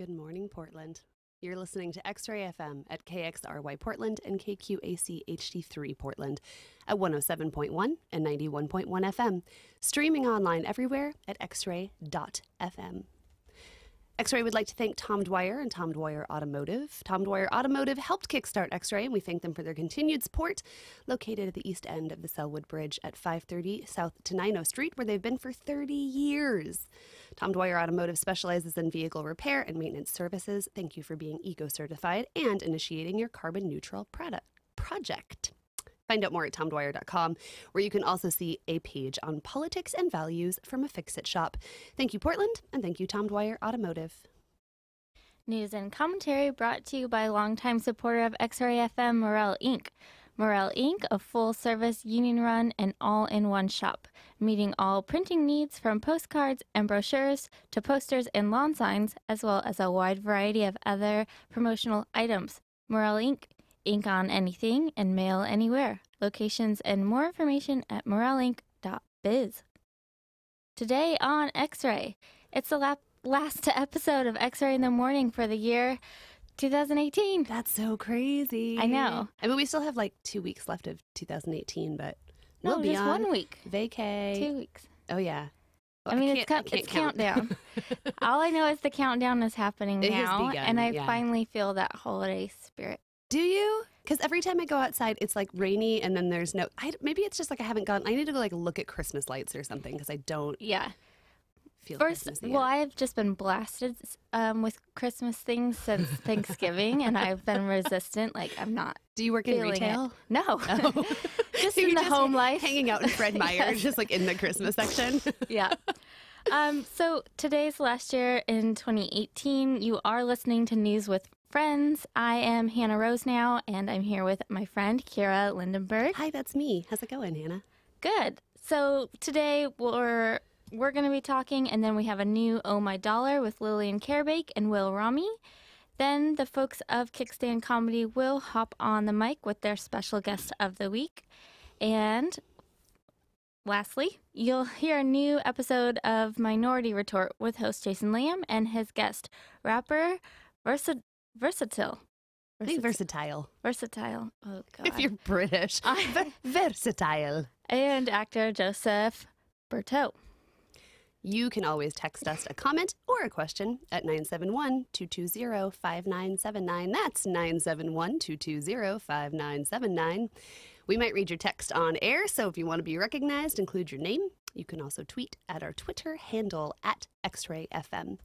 Good morning, Portland. You're listening to X-Ray FM at KXRY Portland and KQAC HD3 Portland at 107.1 and 91.1 FM. Streaming online everywhere at xray.fm. X-Ray would like to thank Tom Dwyer and Tom Dwyer Automotive. Tom Dwyer Automotive helped kickstart X-Ray, and we thank them for their continued support. Located at the east end of the Selwood Bridge at 530 South Tenino Street, where they've been for 30 years. Tom Dwyer Automotive specializes in vehicle repair and maintenance services. Thank you for being eco-certified and initiating your carbon neutral project. Find out more at tomdwyer.com, where you can also see a page on politics and values from a Fix-It shop. Thank you, Portland, and thank you, Tom Dwyer Automotive. News and commentary brought to you by longtime supporter of XRAY FM, Morel Inc. Morel Inc., a full-service, union-run, and all-in-one shop, meeting all printing needs from postcards and brochures to posters and lawn signs, as well as a wide variety of other promotional items. Morel Inc., ink on anything and mail anywhere. Locations and more information at morelinc.biz. Today on X-Ray, it's the last episode of X-Ray in the Morning for the year 2018. That's so crazy. I know. I mean, we still have like 2 weeks left of 2018, but No, we'll be just on 1 week. vacay. 2 weeks. Oh, yeah. I mean, can't it's count. countdown. All I know is the countdown is happening It has now, begun, and I yeah. finally feel that holiday spirit. Do you? Because every time I go outside, it's like rainy, and then there's no. Maybe it's just like I haven't gone. I need to go like look at Christmas lights or something because I don't Yeah. feel First, Christmassy well, yet. I've just been blasted with Christmas things since Thanksgiving, and I've been resistant. Like, I'm not. Do you work in feeling retail? It. No. Oh. Just So in you're the home life. hanging out in Fred Meyer, Yes. just like in the Christmas section. Yeah. So today's last year in 2018. You are listening to News with Friends. I am Hannah Rosenau, and I'm here with my friend Keera Lindenberg. Hi, that's me. How's it going, Hannah? Good. So today we're going to be talking, and then we have a new Oh My Dollar with Lillian Carebake and Will Rami. Then the folks of Kickstand Comedy will hop on the mic with their special guest of the week. And lastly, you'll hear a new episode of Minority Retort with host Jason Lamb and his guest, rapper Versatile. I think versatile. Versatile. Oh, God. If you're British. Versatile. And actor Joseph Berteau. You can always text us a comment or a question at 971-220-5979. That's 971-220-5979. We might read your text on air, so if you want to be recognized, include your name. You can also tweet at our Twitter handle at XRayFM.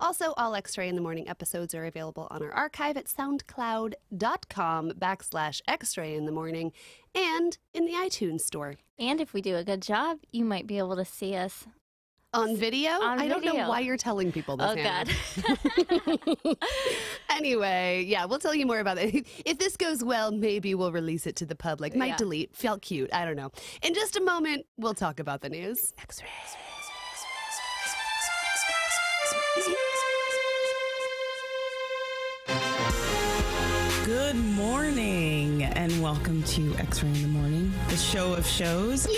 Also, all X-Ray in the Morning episodes are available on our archive at soundcloud.com/X-Ray in the Morning and in the iTunes store. And if we do a good job, you might be able to see us On video? I don't know video. why you're telling people this. Oh, Hannah. God. Anyway, yeah, we'll tell you more about it. If this goes well, maybe we'll release it to the public. Might Yeah. delete. Felt cute. I don't know. In just a moment, we'll talk about the news. X-Ray. Good morning, and welcome to X-Ray in the Morning, the show of shows. Yay!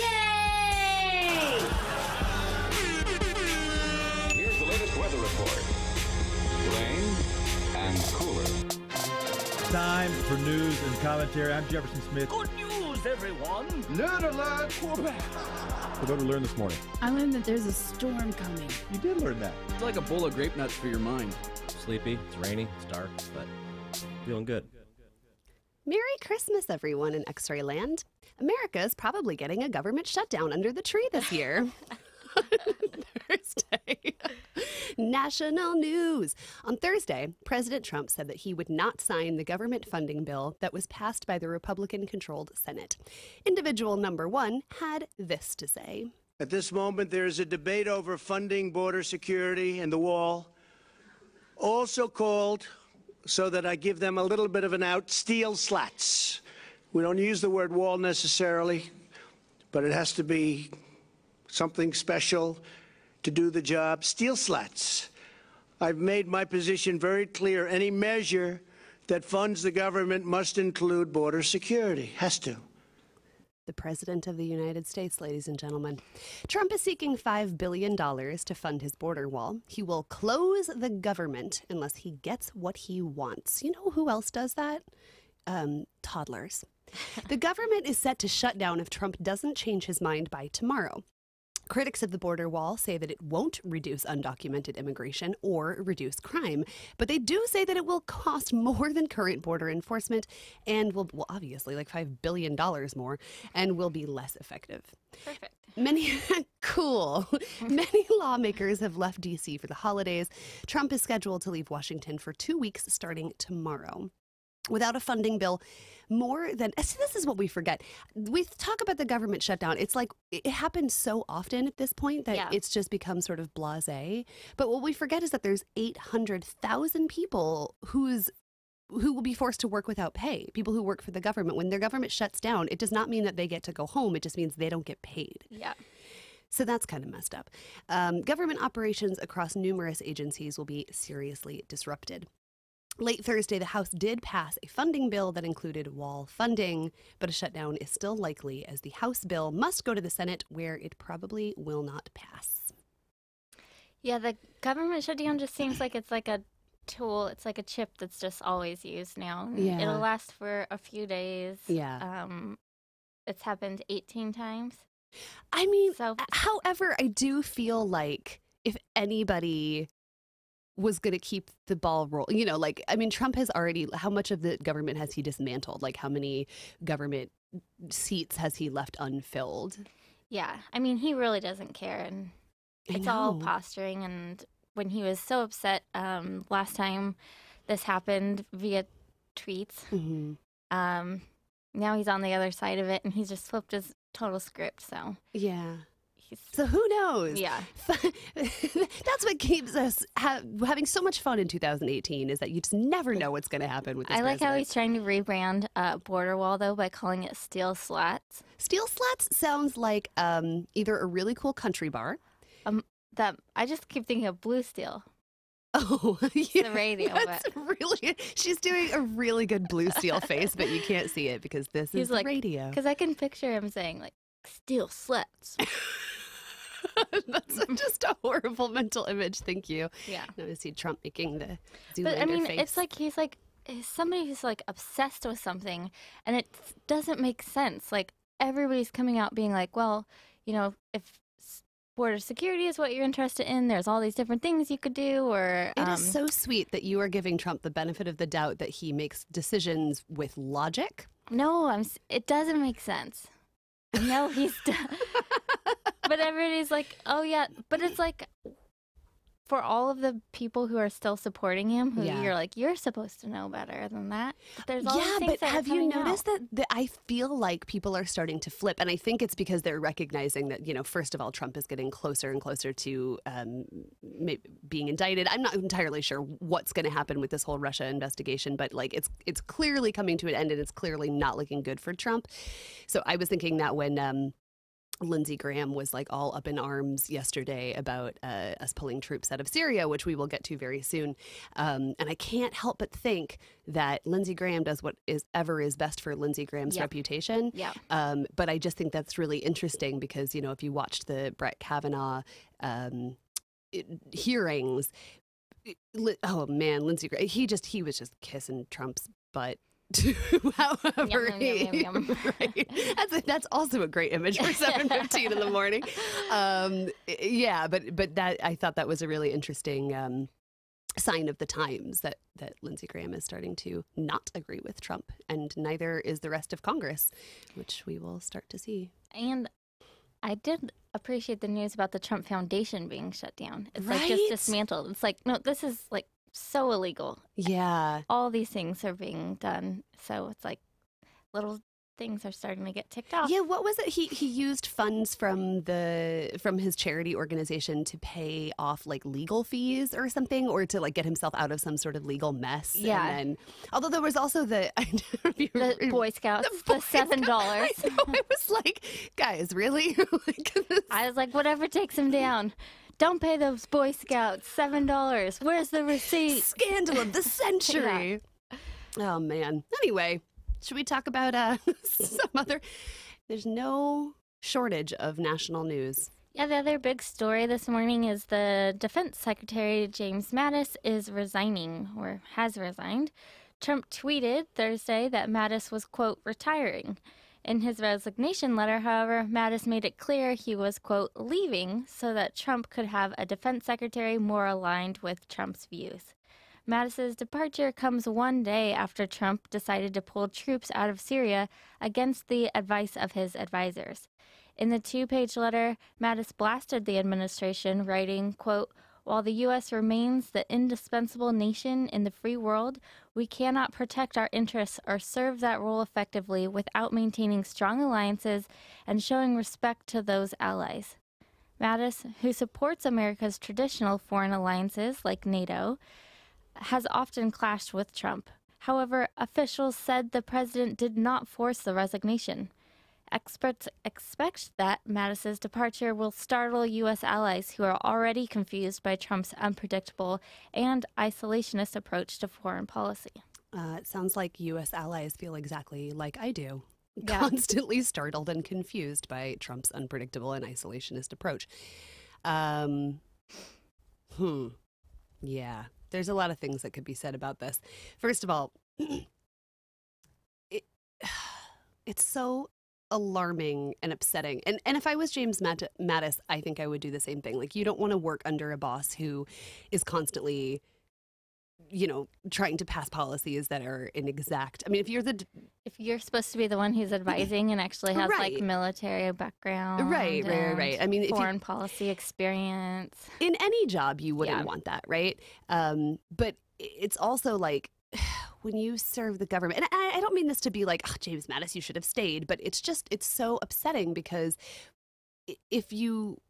Here's the latest weather report. Rain and cooler. Time for news and commentary. I'm Jefferson Smith. Good news, everyone! Nerd alert! What did we learn this morning? I learned that there's a storm coming. You did learn that. It's like a bowl of grape nuts for your mind. Sleepy, it's rainy, it's dark, but feeling good. Merry Christmas, everyone in X-Ray land. America is probably getting a government shutdown under the tree this year. Thursday. National news. On Thursday, President Trump said that he would not sign the government funding bill that was passed by the Republican-controlled Senate. Individual number one had this to say. At this moment, there is a debate over funding border security and the wall, also called, so that I give them a little bit of an out, steel slats. We don't use the word wall necessarily, but it has to be something special to do the job. Steel slats. I've made my position very clear. Any measure that funds the government must include border security. Has to. the President of the United States, ladies and gentlemen. Trump is seeking $5 billion to fund his border wall. He will close the government unless he gets what he wants. You know who else does that? Toddlers. The government is set to shut down if Trump doesn't change his mind by tomorrow. Critics of the border wall say that it won't reduce undocumented immigration or reduce crime, but they do say that it will cost more than current border enforcement and will, well, obviously, like $5 billion more, and will be less effective. Perfect. Cool. Many lawmakers have left D.C. for the holidays. Trump is scheduled to leave Washington for 2 weeks starting tomorrow. Without a funding bill, this is what we forget. We talk about the government shutdown. It's like it happens so often at this point that it's just become sort of blasé. But what we forget is that there's 800,000 people who will be forced to work without pay. People who work for the government. When their government shuts down, it does not mean that they get to go home. It just means they don't get paid. Yeah. So that's kind of messed up. Government operations across numerous agencies will be seriously disrupted. Late Thursday, the House did pass a funding bill that included wall funding, but a shutdown is still likely as the House bill must go to the Senate, where it probably will not pass. Yeah, the government shutdown just seems like it's like a tool. It's like a chip that's just always used now. Yeah. It'll last for a few days. Yeah. It's happened 18 times. I mean, however, I do feel like if anybody was going to keep the ball rolling. Trump has already, how much of the government has he dismantled? Like, how many government seats has he left unfilled? Yeah. I mean, he really doesn't care. And it's all posturing. And when he was so upset last time this happened via tweets, now he's on the other side of it and he's just flipped his total script. So, yeah. So who knows? Yeah. That's what keeps us having so much fun in 2018 is that you just never know what's going to happen with this president. How he's trying to rebrand Border Wall, though, by calling it Steel Slats. Steel Slats sounds like either a really cool country bar. That I just keep thinking of Blue Steel. Oh, yeah. The radio. She's doing a really good Blue Steel face, but you can't see it because this is the radio. Because I can picture him saying, like, Steel Slats. That's just a horrible mental image. Thank you. Yeah. Now to see Trump making the Zoolander But I mean, face. it's like he's somebody who's like obsessed with something, and it doesn't make sense. Like everybody's coming out being like, well, if border security is what you're interested in, there's all these different things you could do. Or it is so sweet that you are giving Trump the benefit of the doubt that he makes decisions with logic. No, it doesn't make sense. No, but everybody's like, oh yeah, but it's like for all of the people who are still supporting him, who you're like, you're supposed to know better than that. But there's all these things but that have are you coming noticed out. that I feel like people are starting to flip, and I think it's because they're recognizing that first of all, Trump is getting closer and closer to being indicted. I'm not entirely sure what's going to happen with this whole Russia investigation, but like it's clearly coming to an end, and it's clearly not looking good for Trump. So I was thinking that when Lindsey Graham was like all up in arms yesterday about us pulling troops out of Syria, which we will get to very soon. And I can't help but think that Lindsey Graham does what is best for Lindsey Graham's reputation. Yeah. But I just think that's really interesting because, if you watched the Brett Kavanaugh hearings, oh man, Lindsey Graham, he was just kissing Trump's butt. However, right. That's also a great image for 7:15 in the morning. But that I thought that was a really interesting sign of the times that Lindsey Graham is starting to not agree with Trump, and neither is the rest of Congress, which we will start to see. And I did appreciate the news about the Trump Foundation being shut down. It's right? like just dismantled. It's like, no, this is like so illegal. Yeah. All these things are being done. So it's like little things are starting to get ticked off. Yeah, what was it? He used funds from his charity organization to pay off like legal fees or something, or to like get himself out of some sort of legal mess. Yeah. And then, although there was also the Boy Scouts, the $7. I know, it was like, guys, really? I was like, whatever takes him down. Don't pay those Boy Scouts $7. Where's the receipt? Scandal of the century. Yeah. Oh man. Anyway, should we talk about some other? There's no shortage of national news. Yeah, the other big story this morning is the Defense Secretary James Mattis is resigning, or has resigned. Trump tweeted Thursday that Mattis was, quote, retiring. In his resignation letter, however, Mattis made it clear he was, quote, leaving so that Trump could have a defense secretary more aligned with Trump's views. Mattis's departure comes one day after Trump decided to pull troops out of Syria against the advice of his advisors. In the 2-page letter, Mattis blasted the administration, writing, quote, while the U.S. remains the indispensable nation in the free world, we cannot protect our interests or serve that role effectively without maintaining strong alliances and showing respect to those allies. Mattis, who supports America's traditional foreign alliances like NATO, has often clashed with Trump. However, officials said the president did not force the resignation. Experts expect that Mattis's departure will startle U.S. allies who are already confused by Trump's unpredictable and isolationist approach to foreign policy. It sounds like U.S. allies feel exactly like I do, Yeah. constantly startled and confused by Trump's unpredictable and isolationist approach. Yeah, there's a lot of things that could be said about this. First of all, it's so alarming and upsetting. And if I was James Mattis, I think I would do the same thing. Like, you don't want to work under a boss who is constantly, trying to pass policies that are inexact. I mean, if you're supposed to be the one who's advising and actually has like military background, right. I mean, foreign policy experience. In any job, you wouldn't want that, right? But it's also like, when you serve the government, and I don't mean this to be like, oh, James Mattis, you should have stayed, but it's so upsetting because if you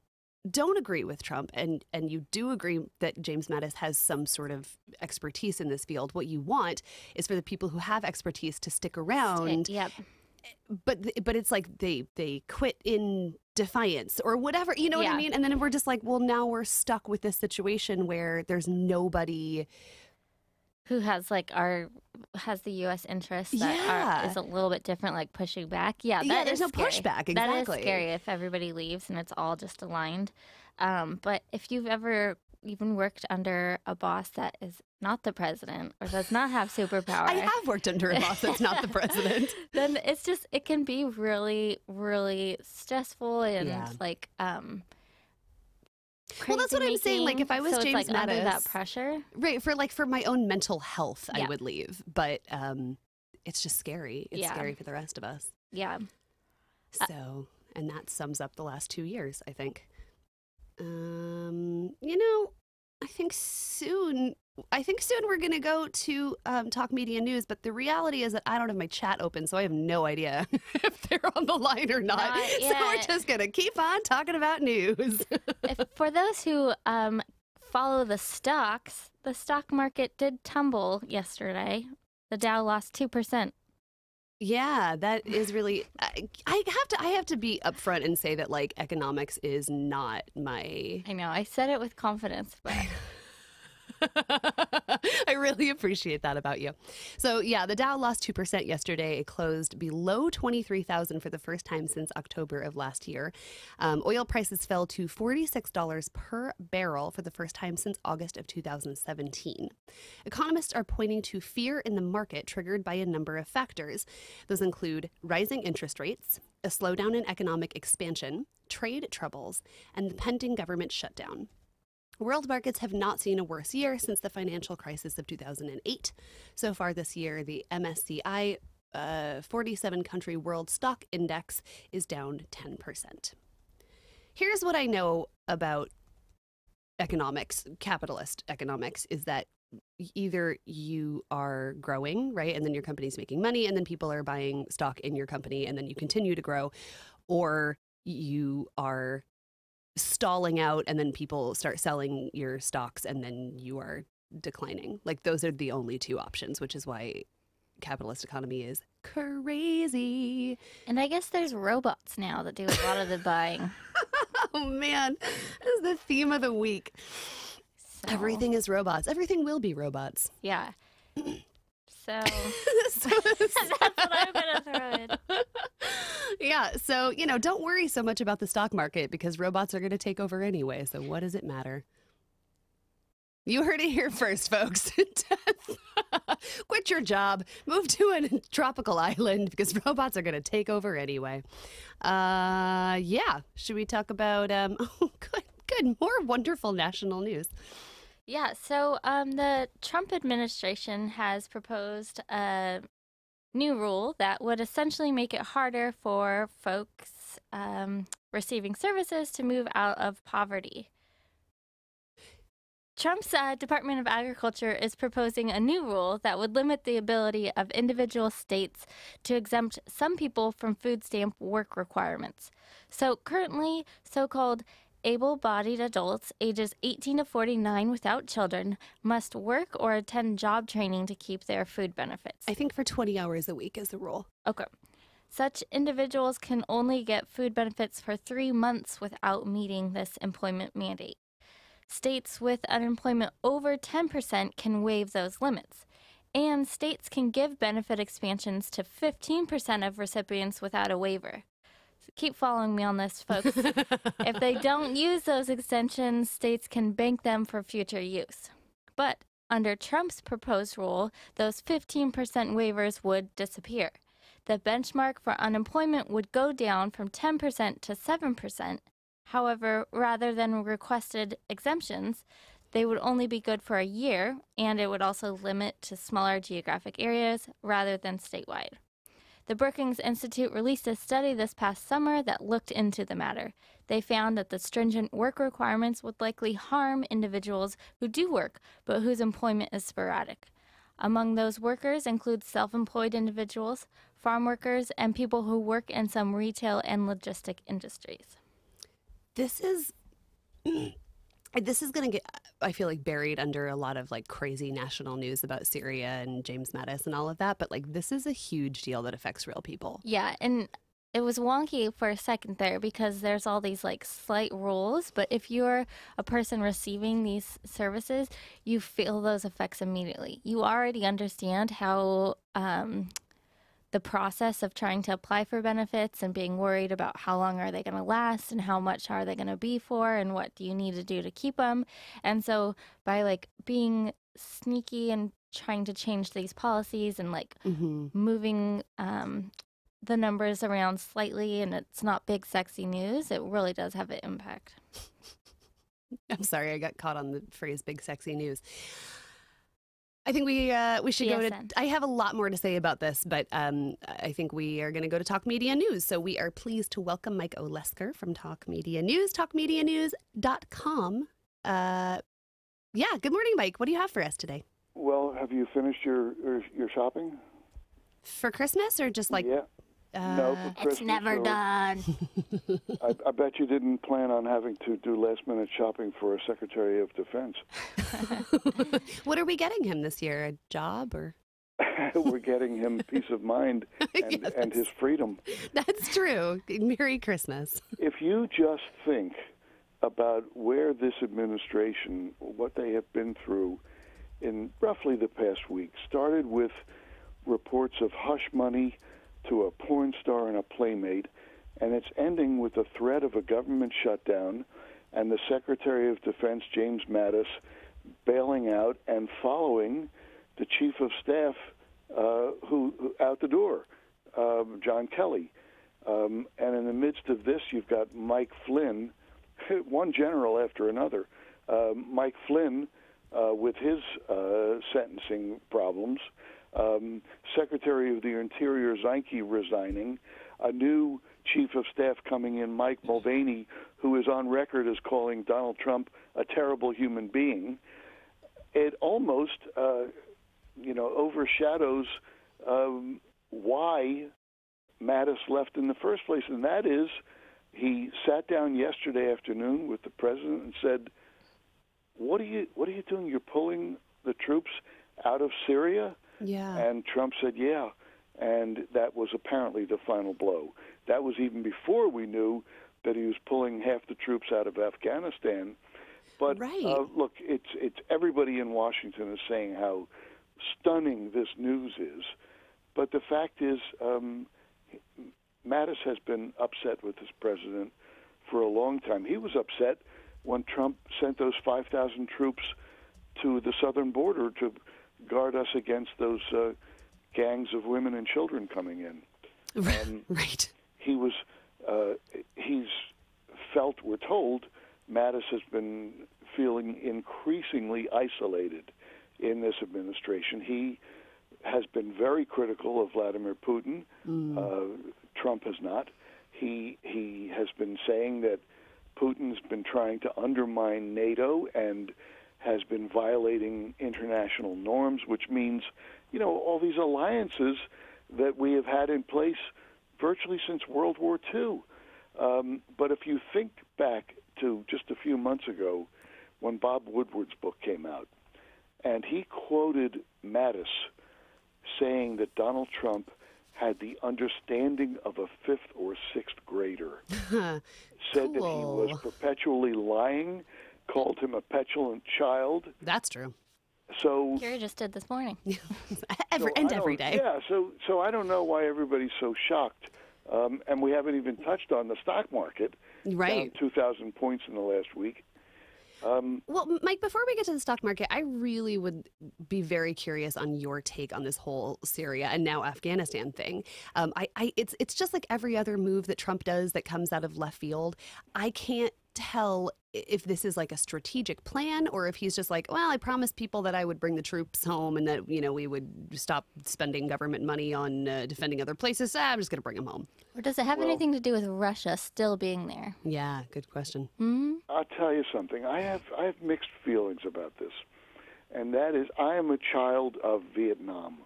don't agree with Trump and you do agree that James Mattis has some sort of expertise in this field, what you want is for the people who have expertise to stick around. Yep. But it's like they quit in defiance or whatever, you know what I mean? And then we're just like, well, now we're stuck with this situation where there's nobody who has has the U.S. interests that is a little bit different, like pushing back. Yeah, there's no pushback. Exactly. That is scary if everybody leaves and it's all just aligned. But if you've ever even worked under a boss that is not the president or does not have superpower. I have worked under a boss that's not the president. Then it can be really, really stressful and like well, that's what I'm saying. Like, if I was James Mattis, under that pressure, right? For my own mental health, I would leave. But it's just scary. It's scary for the rest of us. Yeah. So, and that sums up the last 2 years, I think. I think soon we're going to go to Talk Media News, but the reality is that I don't have my chat open, so I have no idea if they're on the line or not. So we're just going to keep on talking about news. For those who follow the stocks, the stock market did tumble yesterday. The Dow lost 2%. Yeah, that is really. I have to be upfront and say that like economics is not my. I know. I said it with confidence, but. I really appreciate that about you. So, yeah, the Dow lost 2% yesterday. It closed below 23,000 for the first time since October of last year. Oil prices fell to $46 per barrel for the first time since August of 2017. Economists are pointing to fear in the market triggered by a number of factors. Those include rising interest rates, a slowdown in economic expansion, trade troubles, and the pending government shutdown. World markets have not seen a worse year since the financial crisis of 2008. So far this year, the MSCI 47-country world stock index is down 10%. Here's what I know about economics, capitalist economics, is that either you are growing, right, and then your company's making money, and then people are buying stock in your company, and then you continue to grow, or you are stalling out and then people start selling your stocks and then you are declining. Like, those are the only two options, which is why capitalist economy is crazy. And I guess there's robots now that do a lot of the buying. Oh man, this is the theme of the week. So. Everything is robots. Everything will be robots. Yeah. So that's what I'm gonna throw in. Yeah, so, don't worry so much about the stock market because robots are going to take over anyway, so what does it matter? You heard it here first, folks. Quit your job, move to a tropical island because robots are going to take over anyway. Yeah, should we talk about, good, more wonderful national news. Yeah, so the Trump administration has proposed a new rule that would essentially make it harder for folks receiving services to move out of poverty. Trump's Department of Agriculture is proposing a new rule that would limit the ability of individual states to exempt some people from food stamp work requirements. So currently, so-called able-bodied adults ages 18 to 49 without children must work or attend job training to keep their food benefits. I think for 20 hours a week is the rule. Okay. Such individuals can only get food benefits for 3 months without meeting this employment mandate. States with unemployment over 10% can waive those limits. And states can give benefit expansions to 15% of recipients without a waiver. So keep following me on this, folks. If they don't use those extensions, states can bank them for future use. But under Trump's proposed rule, those 15% waivers would disappear. The benchmark for unemployment would go down from 10% to 7%. However, rather than requested exemptions, they would only be good for a year, and it would also limit to smaller geographic areas rather than statewide. The Brookings Institute released a study this past summer that looked into the matter. They found that the stringent work requirements would likely harm individuals who do work, but whose employment is sporadic. Among those workers include self-employed individuals, farm workers, and people who work in some retail and logistic industries. This is going to get, I feel like, buried under a lot of like crazy national news about Syria and James Mattis and all of that. But like, this is a huge deal that affects real people. Yeah. And it was wonky for a second there because there's all these like slight rules. But if you're a person receiving these services, you feel those effects immediately. You already understand how the process of trying to apply for benefits and being worried about how long are they going to last and how much are they going to be for and what do you need to do to keep them. And so by like being sneaky and trying to change these policies and like moving the numbers around slightly, and it's not big sexy news, it really does have an impact. I'm sorry, I got caught on the phrase big sexy news. I think we should go to, I have a lot more to say about this, but I think we are going to go to Talk Media News. So we are pleased to welcome Mike Lesker from Talk Media News, talkmedianews.com. Yeah, good morning, Mike. What do you have for us today? Well, have you finished your shopping? For Christmas or just like... Yeah. No, for Christmas. It's never done. I bet you didn't plan on having to do last-minute shopping for a Secretary of Defense. What are we getting him this year? A job or? We're getting him peace of mind and his freedom. That's true. Merry Christmas. If you just think about where this administration, what they have been through in roughly the past week, started with reports of hush money to a porn star and a playmate, and it's ending with the threat of a government shutdown and the Secretary of Defense, James Mattis, bailing out and following the Chief of Staff who out the door, John Kelly. And in the midst of this, you've got Mike Flynn, one general after another, Mike Flynn with his sentencing problems, Secretary of the Interior Zinke resigning, a new Chief of Staff coming in, Mike Mulvaney, who is on record as calling Donald Trump a terrible human being. It almost, overshadows why Mattis left in the first place, and that is he sat down yesterday afternoon with the president and said, "What are you doing? You're pulling the troops out of Syria?" Yeah. And Trump said, yeah. And that was apparently the final blow. That was even before we knew that he was pulling half the troops out of Afghanistan. But look, it's everybody in Washington is saying how stunning this news is. But the fact is, Mattis has been upset with this president for a long time. He was upset when Trump sent those 5,000 troops to the southern border to guard us against those gangs of women and children coming in. Right. He's felt, we're told, Mattis has been feeling increasingly isolated in this administration. He has been very critical of Vladimir Putin. Trump has not. He has been saying that Putin's been trying to undermine NATO and has been violating international norms, which means, all these alliances that we have had in place virtually since World War II. But if you think back to just a few months ago when Bob Woodward's book came out, and he quoted Mattis saying that Donald Trump had the understanding of a fifth or sixth grader, said that he was perpetually lying, called him a petulant child. That's true. So Keera just did this morning. every day. Yeah, so I don't know why everybody's so shocked. And we haven't even touched on the stock market. Right. Down 2,000 points in the last week. Well, Mike, before we get to the stock market, I really would be very curious on your take on this whole Syria and now Afghanistan thing. It's just like every other move that Trump does that comes out of left field. I can't tell if this is like a strategic plan or if he's just like, well, I promised people that I would bring the troops home and that, we would stop spending government money on defending other places. I'm just going to bring them home. Or does it have anything to do with Russia still being there? Yeah, good question. I'll tell you something. I have mixed feelings about this, and that is I am a child of Vietnam.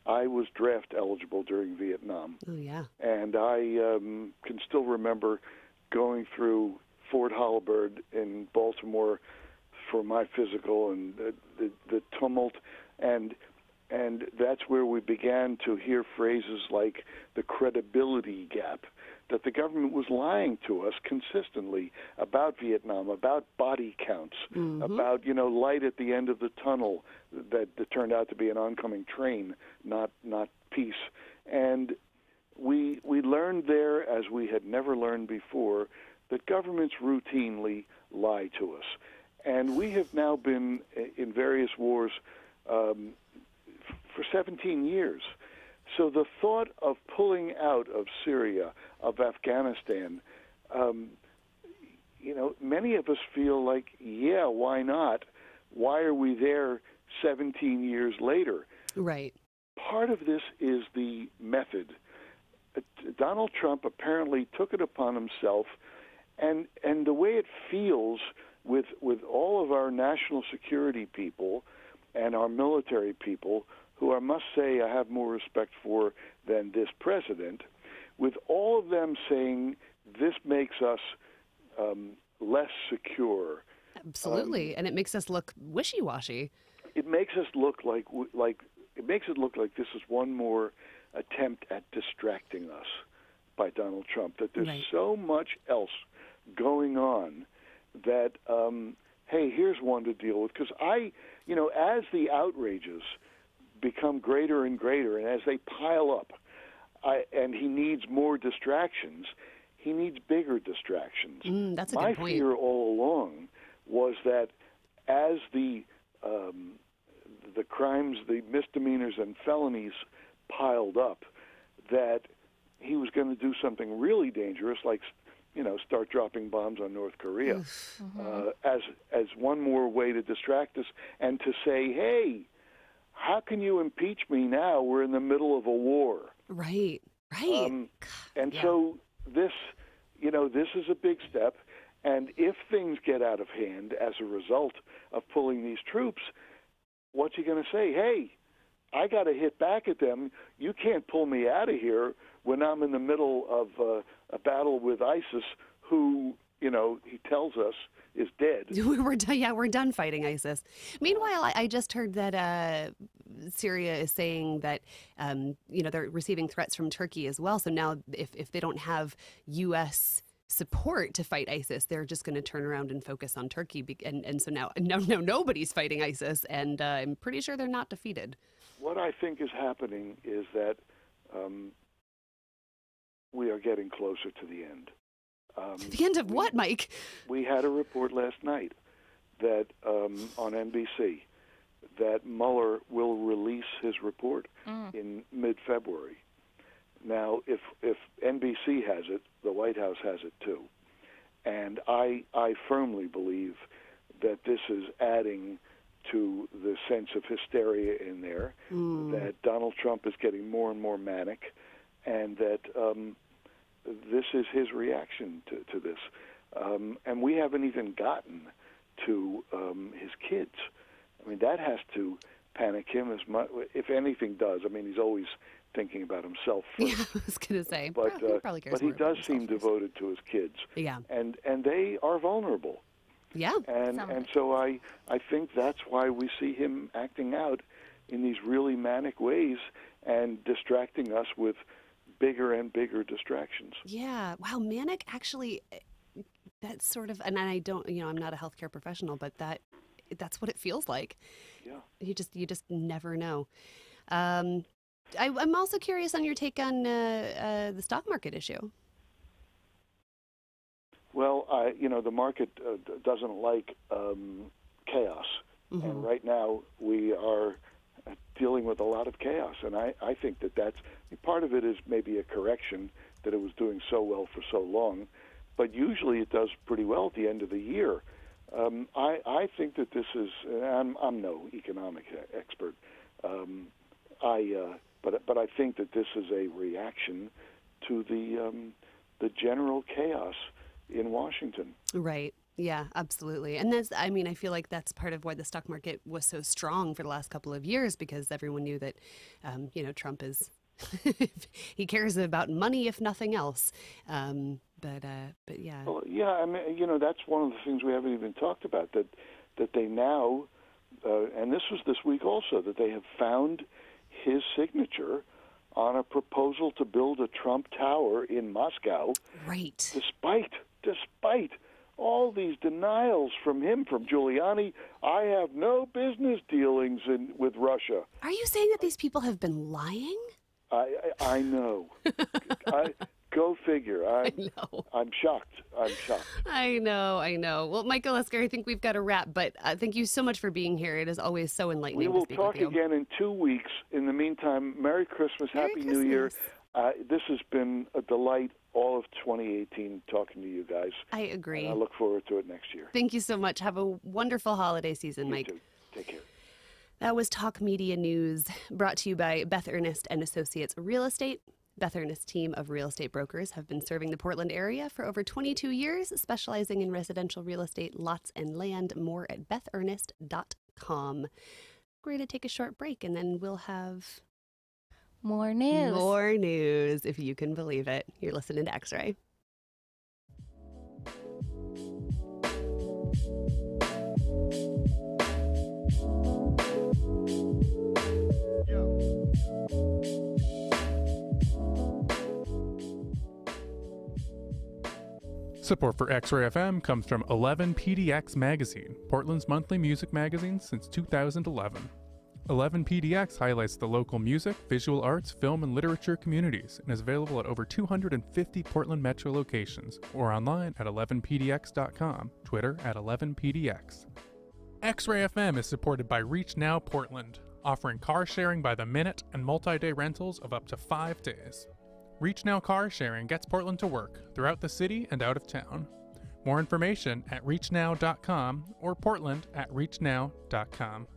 I was draft eligible during Vietnam. Oh, yeah. And I can still remember going through Fort Holabird in Baltimore for my physical and the tumult, and that's where we began to hear phrases like the credibility gap, that the government was lying to us consistently about Vietnam, about body counts, about light at the end of the tunnel that turned out to be an oncoming train, not peace. And we learned there, as we had never learned before, that governments routinely lie to us. And we have now been in various wars for 17 years. So the thought of pulling out of Syria, of Afghanistan, many of us feel like, yeah, why not? Why are we there 17 years later? Right. Part of this is the method. Donald Trump apparently took it upon himself, and the way it feels with all of our national security people and our military people, who I must say I have more respect for than this president, with all of them saying this makes us less secure. Absolutely, and it makes us look wishy-washy. It makes us look like this is one more attempt at distracting us by Donald Trump. That there's so much else going on that hey, here's one to deal with. Because as the outrages become greater and greater, and as they pile up, and he needs more distractions, he needs bigger distractions. That's a good point. My fear all along was that as the crimes, the misdemeanors and felonies piled up, that he was going to do something really dangerous, like start dropping bombs on North Korea, as one more way to distract us and to say, hey, how can you impeach me now? We're in the middle of a war. Right. So this is a big step. And if things get out of hand as a result of pulling these troops, what's he going to say? Hey, I got to hit back at them. You can't pull me out of here when I'm in the middle of a battle with ISIS, who, he tells us is dead. We're done fighting ISIS. Meanwhile, I just heard that Syria is saying that, they're receiving threats from Turkey as well. So now if they don't have U.S. support to fight ISIS, they're just going to turn around and focus on Turkey. And so now nobody's fighting ISIS, and I'm pretty sure they're not defeated. What I think is happening is that we are getting closer to the end. The end of what, Mike? We had a report last night that on NBC that Mueller will release his report in mid-February. Now, if NBC has it, the White House has it too. And I firmly believe that this is adding to the sense of hysteria in there, that Donald Trump is getting more and more manic, and that this is his reaction to this. And we haven't even gotten to his kids. I mean, that has to panic him as much, if anything does. I mean, he's always thinking about himself first. Yeah, I was going to say. But, probably cares but he more does about seem himself first. devoted to his kids. Yeah. And they are vulnerable. Yeah. And so I think that's why we see him acting out in these really manic ways and distracting us with bigger and bigger distractions. Yeah. Wow, manic actually, that's sort of, and I don't, I'm not a healthcare professional, but that's what it feels like. Yeah. You just never know. I'm also curious on your take on the stock market issue. Well, the market doesn't like chaos, and right now we are dealing with a lot of chaos, and I think that's part of it is maybe a correction that it was doing so well for so long, but usually it does pretty well at the end of the year. I think that this is, I'm no economic expert, but I think that this is a reaction to the general chaos in Washington. Right. Yeah, absolutely. And I feel like that's part of why the stock market was so strong for the last couple of years, because everyone knew that, Trump is, he cares about money, if nothing else. But yeah. Well, yeah, I mean, that's one of the things we haven't even talked about, that they now, and this was this week also, that they have found his signature on a proposal to build a Trump Tower in Moscow. Right. Despite all these denials from him, from Giuliani, I have no business dealings with Russia. Are you saying that these people have been lying? I know. Go figure. I know. I'm shocked. I know. Well, Michael Lesker, I think we've got to wrap, but thank you so much for being here. It is always so enlightening. We will to speak talk with you. again in 2 weeks. In the meantime, Merry Christmas, Happy New Year. This has been a delight all of 2018 talking to you guys. I agree. And I look forward to it next year. Thank you so much. Have a wonderful holiday season, Mike. You too. Take care. That was Talk Media News, brought to you by Beth Ernest and Associates Real Estate. Beth Ernest's team of real estate brokers have been serving the Portland area for over 22 years, specializing in residential real estate, lots and land. More at bethernest.com. We're going to take a short break, and then we'll have more news. More news, if you can believe it. You're listening to X-Ray. Support for X-Ray FM comes from 11PDX Magazine, Portland's monthly music magazine since 2011. 11PDX highlights the local music, visual arts, film, and literature communities and is available at over 250 Portland metro locations or online at 11pdx.com, Twitter at 11pdx. X-Ray FM is supported by Reach Now Portland, offering car sharing by the minute and multi-day rentals of up to 5 days. Reach Now Car Sharing gets Portland to work throughout the city and out of town. More information at reachnow.com or portland at reachnow.com.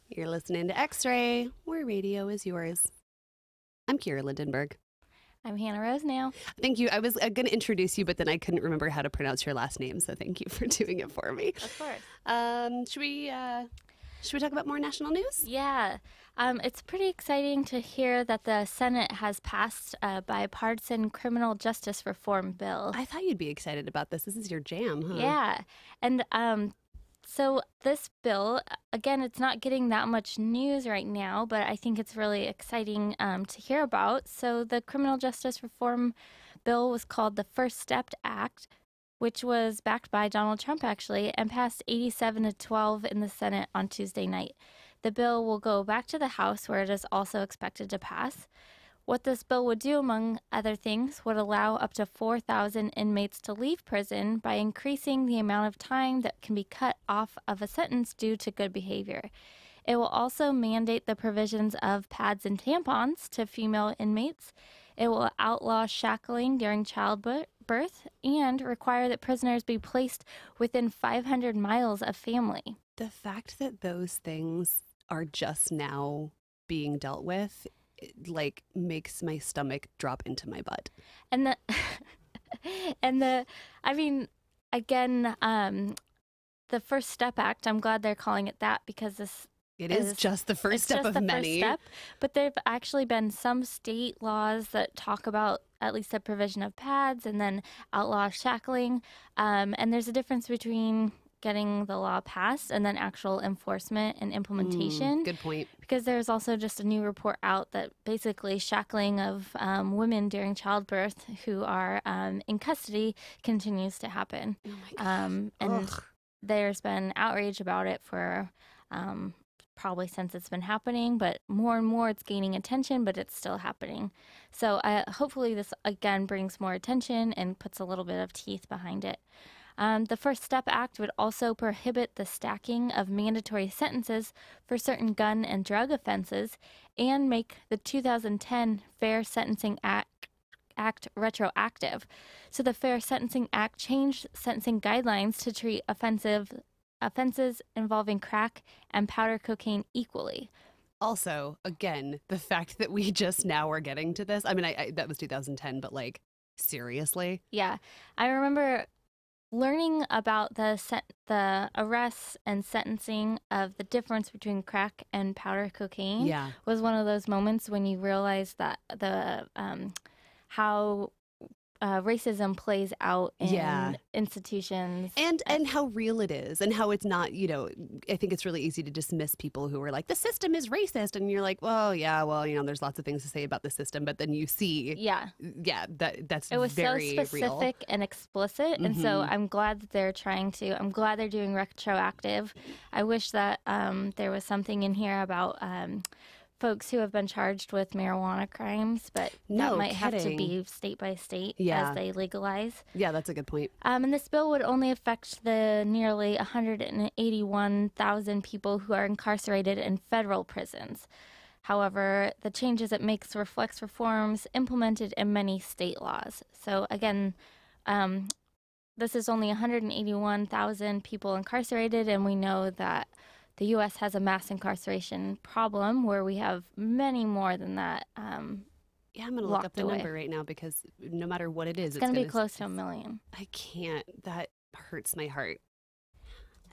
You're listening to X-Ray, where radio is yours. I'm Keera Lindenburg. I'm Hannah Rosenau. Thank you. I was going to introduce you, but then I couldn't remember how to pronounce your last name, so thank you for doing it for me. Of course. Should we talk about more national news? Yeah. It's pretty exciting to hear that the Senate has passed a bipartisan criminal justice reform bill. I thought you'd be excited about this. This is your jam, huh? Yeah. And So this bill, again, it's not getting that much news right now, but I think it's really exciting to hear about. So the criminal justice reform bill was called the First Step Act, which was backed by Donald Trump, actually, and passed 87-12 in the Senate on Tuesday night. The bill will go back to the House, where it is also expected to pass. What this bill would do, among other things, would allow up to 4,000 inmates to leave prison by increasing the amount of time that can be cut off of a sentence due to good behavior. It will also mandate the provisions of pads and tampons to female inmates. It will outlaw shackling during childbirth and require that prisoners be placed within 500 miles of family. The fact that those things are just now being dealt with, like, makes my stomach drop into my butt. And I mean, again, the First Step Act, I'm glad they're calling it that, because it is just the first step of many. First step, but there have actually been some state laws that talk about at least the provision of pads and then outlaw shackling. And there's a difference between getting the law passed and then actual enforcement and implementation. Good point. Because there's also just a new report out that basically shackling of women during childbirth who are in custody continues to happen. Oh my God. And there's been outrage about it for probably since it's been happening, but more and more it's gaining attention, but it's still happening. So hopefully this, again, brings more attention and puts a little bit of teeth behind it. The First Step Act would also prohibit the stacking of mandatory sentences for certain gun and drug offenses and make the 2010 Fair Sentencing Act retroactive. So the Fair Sentencing Act changed sentencing guidelines to treat offenses involving crack and powder cocaine equally. Also, again, the fact that we just now are getting to this. I mean, I that was 2010, but like, seriously? Yeah. I remember learning about the arrests and sentencing of the difference between crack and powder cocaine was one of those moments when you realize that the how racism plays out in institutions and how real it is and how it's not, I think it's really easy to dismiss people who are like, the system is racist, and you're like, well, there's lots of things to say about the system, but then you see that's it was very so specific real and explicit. And so I'm glad that I'm glad they're doing retroactive. I wish that there was something in here about folks who have been charged with marijuana crimes, but that might have to be state by state as they legalize. Yeah, that's a good point. And this bill would only affect the nearly 181,000 people who are incarcerated in federal prisons. However, the changes it makes reflects reforms implemented in many state laws. So again, this is only 181,000 people incarcerated, and we know that the U.S. has a mass incarceration problem where we have many more than that. I'm going to look up the number right now, because no matter what it is, it's going to be close to 1 million. I can't. That hurts my heart.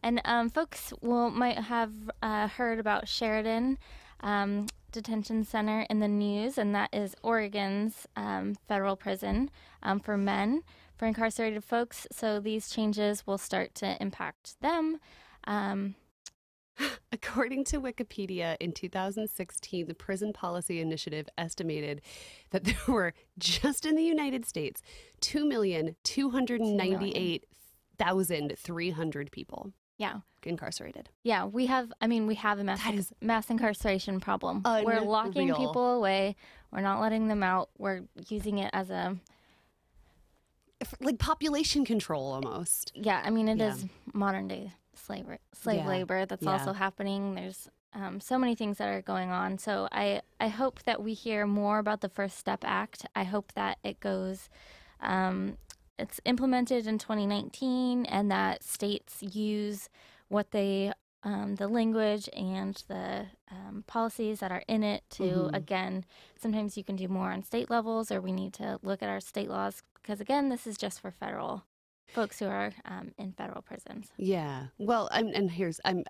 And folks might have heard about Sheridan Detention Center in the news, and that is Oregon's federal prison for men, for incarcerated folks. So these changes will start to impact them. According to Wikipedia, in 2016, the Prison Policy Initiative estimated that there were, just in the United States, 2,298,300 people incarcerated. Yeah, we have a mass incarceration problem. We're locking people away. We're not letting them out. We're using it as like population control almost. Yeah, I mean, it is modern day slave labor that's also happening. There's so many things that are going on. So I hope that we hear more about the First Step Act. I hope that it goes, it's implemented in 2019, and that states use what they, the language and the policies that are in it to, again, sometimes you can do more on state levels, or we need to look at our state laws, because again, this is just for federal folks who are in federal prisons. Yeah. Well, I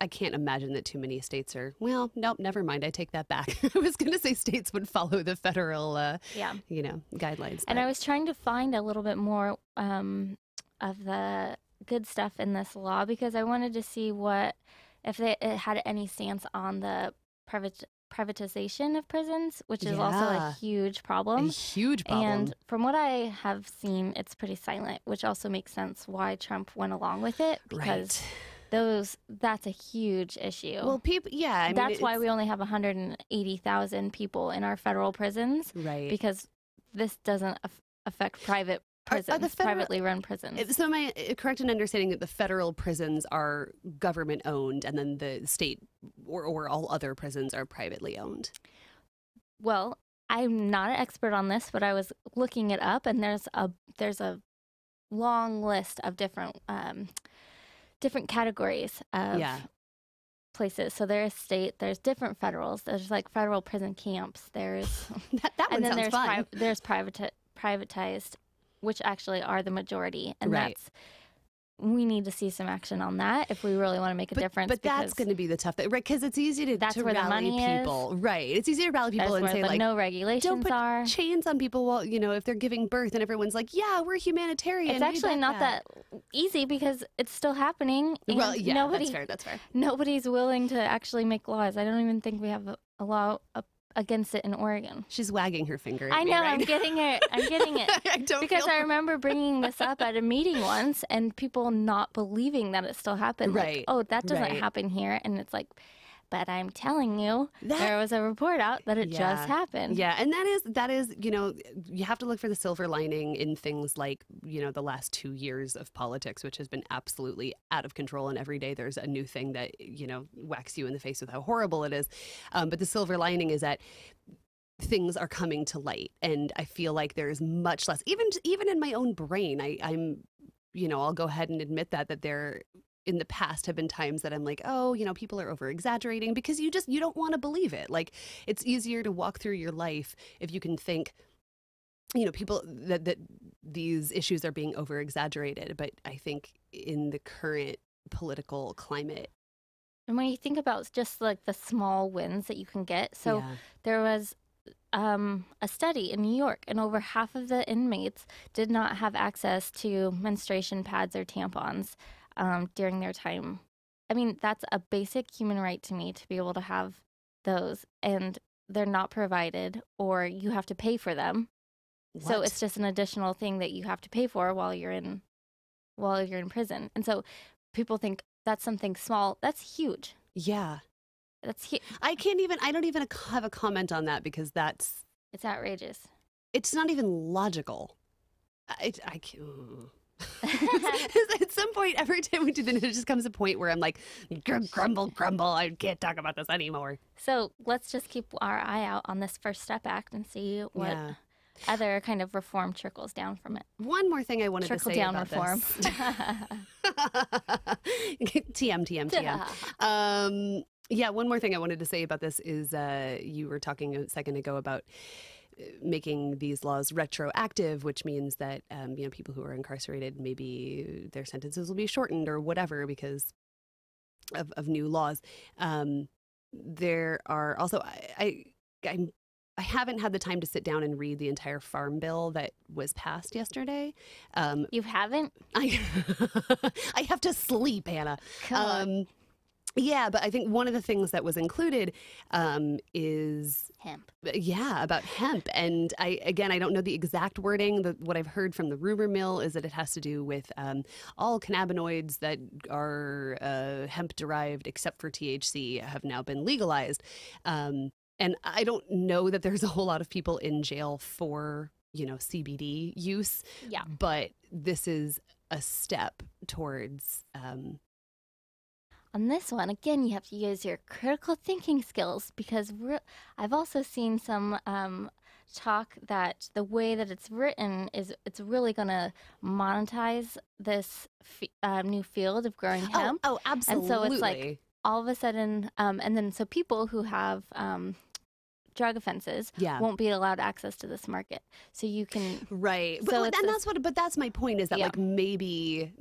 can't imagine that too many states are, well, nope, never mind. I take that back. I was going to say states would follow the federal, guidelines. And I was trying to find a little bit more of the good stuff in this law because I wanted to see if it had any stance on the privatization of prisons, which is also a huge problem. A huge problem. And from what I have seen, it's pretty silent, which also makes sense why Trump went along with it because that's a huge issue. Well, people, I mean, that's why we only have 180,000 people in our federal prisons, right? Because this doesn't affect private prisons, privately run prisons. So am I correct in understanding that the federal prisons are government owned and then the state or all other prisons are privately owned? Well, I'm not an expert on this, but I was looking it up, and there's a long list of different categories of places. So there's state, there's different federals, there's like federal prison camps, there's that one sounds fun. There's privatized, which actually are the majority, and we need to see some action on that if we really want to make a difference. But that's going to be the tough thing, right? Because it's easy to where rally the money people, is. Right? It's easy to rally people That's and say like, no regulations don't put are chains on people. Well, if they're giving birth and everyone's like, yeah, we're humanitarian. It's actually not that easy because it's still happening. And well, yeah, that's fair. Nobody's willing to actually make laws. I don't even think we have a law against it in Oregon. She's wagging her finger at I me know, right I'm now. getting it. I don't because I remember bringing this up at a meeting once and people not believing that it still happened. Right. Like, oh, that doesn't happen here. And it's like, but I'm telling you, there was a report out that it just happened. Yeah, and that is, you have to look for the silver lining in things like, the last 2 years of politics, which has been absolutely out of control. And every day there's a new thing that, whacks you in the face with how horrible it is. But the silver lining is that things are coming to light. And I feel like there's much less, even in my own brain, I'm I'll go ahead and admit that there in the past have been times that I'm like, oh, people are over exaggerating because you don't want to believe it. Like it's easier to walk through your life if you can think, people that these issues are being over exaggerated. But I think in the current political climate. And when you think about just like the small wins that you can get. So there was a study in New York, and over half of the inmates did not have access to menstruation pads or tampons during their time. I mean, that's a basic human right to me to be able to have those, and they're not provided, or you have to pay for them. What? So it's just an additional thing that you have to pay for while you're in prison. And so people think that's something small. That's huge. Yeah. That's huge. I don't even have a comment on that because it's outrageous. It's not even logical. I can't. At some point, every time we do this, there just comes a point where I'm like, grumble, I can't talk about this anymore. So let's just keep our eye out on this First Step Act and see what other kind of reform trickles down from it. One more thing I wanted to say about reform. this. TM. One more thing I wanted to say about this is you were talking a second ago about making these laws retroactive, which means that people who are incarcerated, maybe their sentences will be shortened or whatever because of new laws. There are also I haven't had the time to sit down and read the entire farm bill that was passed yesterday. You haven't? I have to sleep, Anna. Come on. Yeah, but I think one of the things that was included is hemp. Yeah, about hemp. And I don't know the exact wording. What I've heard from the rumor mill is that it has to do with all cannabinoids that are hemp derived except for THC have now been legalized. And I don't know that there's a whole lot of people in jail for, CBD use. Yeah. But this is a step towards on this one, again, you have to use your critical thinking skills because I've also seen some talk that the way that it's written is it's really going to monetize this new field of growing hemp. Oh, absolutely. And so it's like all of a sudden, and then so people who have drug offenses won't be allowed access to this market. So you can but that's my point is that like maybe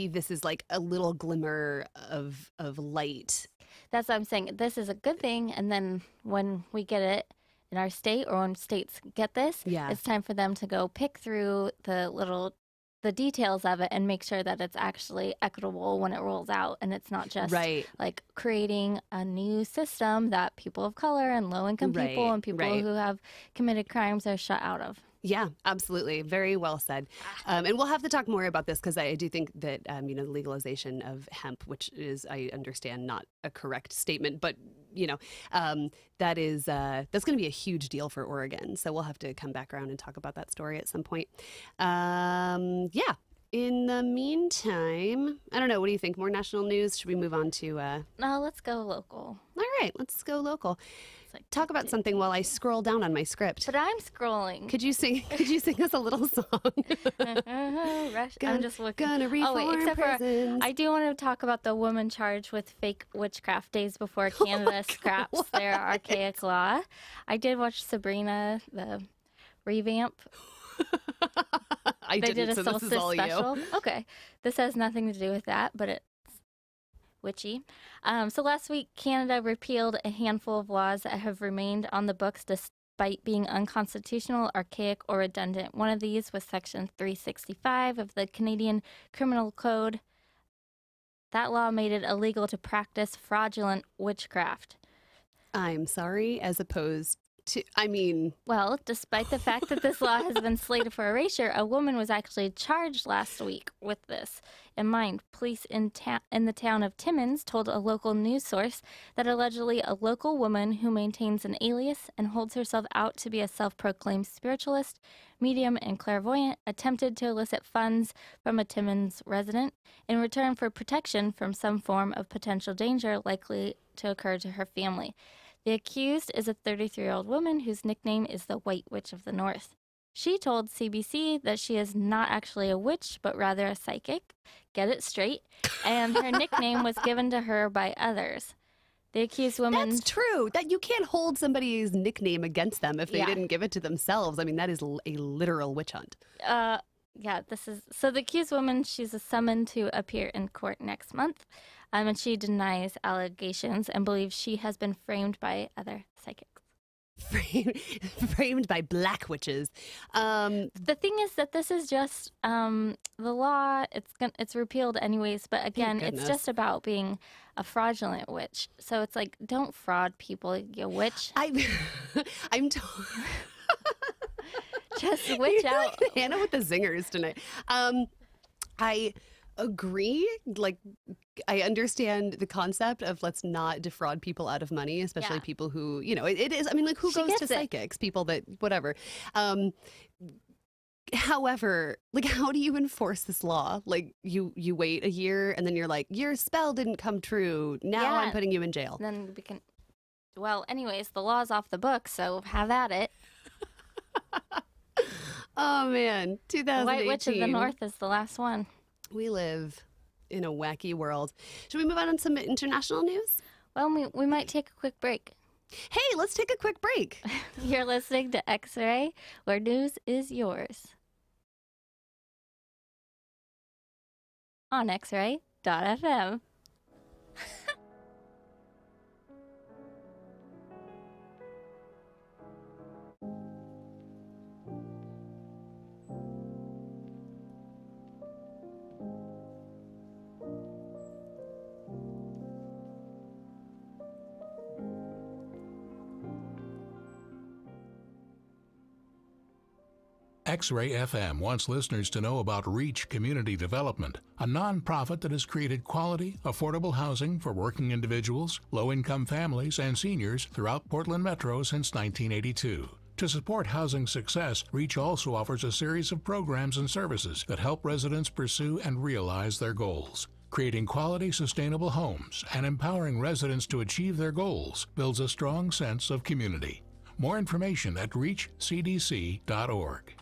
this is like a little glimmer of light. That's what I'm saying. This is a good thing, and then when we get it in our state or when states get this, it's time for them to go pick through the little the details of it and make sure that it's actually equitable when it rolls out, and it's not just like creating a new system that people of color and low-income people and people who have committed crimes are shut out of. Yeah, absolutely. Very well said. And we'll have to talk more about this because I do think that, the legalization of hemp, which is, I understand, not a correct statement, but, that is, that's going to be a huge deal for Oregon. So we'll have to come back around and talk about that story at some point. Yeah. In the meantime, I don't know. What do you think? More national news? Should we move on to... No, let's go local. All right, let's go local. Talk about something while I scroll down on my script. But I'm scrolling. Could you sing us a little song? I'm just looking. Gonna reform prisons. I do want to talk about the woman charged with fake witchcraft days before Canada scraps their archaic law. I did watch Sabrina, the revamp. They did a solstice special. Okay. This has nothing to do with that, but it's witchy. So last week, Canada repealed a handful of laws that have remained on the books despite being unconstitutional, archaic, or redundant. One of these was Section 365 of the Canadian Criminal Code. That law made it illegal to practice fraudulent witchcraft. I'm sorry, as opposed to, Well, despite the fact that this law has been slated for erasure, a woman was actually charged last week with this. In mind, police in the town of Timmins told a local news source that allegedly a local woman who maintains an alias and holds herself out to be a self-proclaimed spiritualist, medium, and clairvoyant attempted to elicit funds from a Timmins resident in return for protection from some form of potential danger likely to occur to her family. The accused is a 33-year-old woman whose nickname is the White Witch of the North. She told CBC that she is not actually a witch, but rather a psychic. Get it straight. And her nickname was given to her by others. The accused woman... That's true. That you can't hold somebody's nickname against them if they didn't give it to themselves. I mean, that is a literal witch hunt. Yeah, so the accused woman, she's summoned to appear in court next month. And she denies allegations and believes she has been framed by other psychics. Framed by black witches. The thing is that this is just the law. It's repealed anyways. But again, it's just about being a fraudulent witch. So it's like, don't fraud people, you witch. I'm told. Just witch out. Like Hannah with the zingers tonight. I agree. Like, I understand the concept of let's not defraud people out of money, especially people who, it is. I mean, like, who goes to psychics? People that, whatever. However, like, how do you enforce this law? Like, you wait a year and then you're like, your spell didn't come true. Now I'm putting you in jail. Then we can. Well, anyways, the law's off the books, so have at it. Oh, man. 2018. White Witch of the North is the last one. We live in a wacky world. Should we move on some international news? Well, we might take a quick break. Hey, let's take a quick break. You're listening to X-Ray, where news is yours. On xray.fm. XRAY FM wants listeners to know about REACH Community Development, a nonprofit that has created quality, affordable housing for working individuals, low-income families, and seniors throughout Portland Metro since 1982. To support housing success, REACH also offers a series of programs and services that help residents pursue and realize their goals. Creating quality, sustainable homes and empowering residents to achieve their goals builds a strong sense of community. More information at reachcdc.org.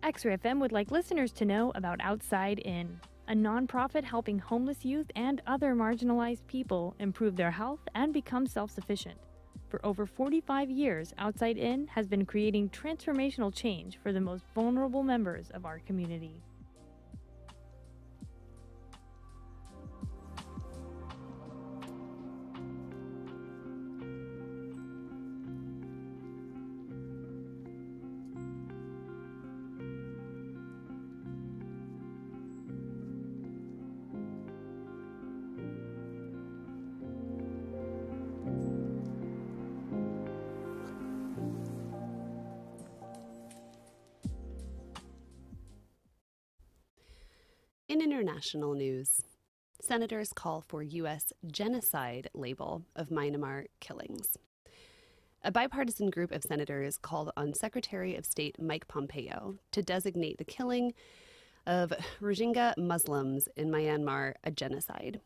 XRAY FM would like listeners to know about Outside In, a nonprofit helping homeless youth and other marginalized people improve their health and become self-sufficient. For over 45 years, Outside In has been creating transformational change for the most vulnerable members of our community. In international news, senators call for U.S. genocide label of Myanmar killings. A bipartisan group of senators called on Secretary of State Mike Pompeo to designate the killing of Rohingya Muslims in Myanmar a genocide.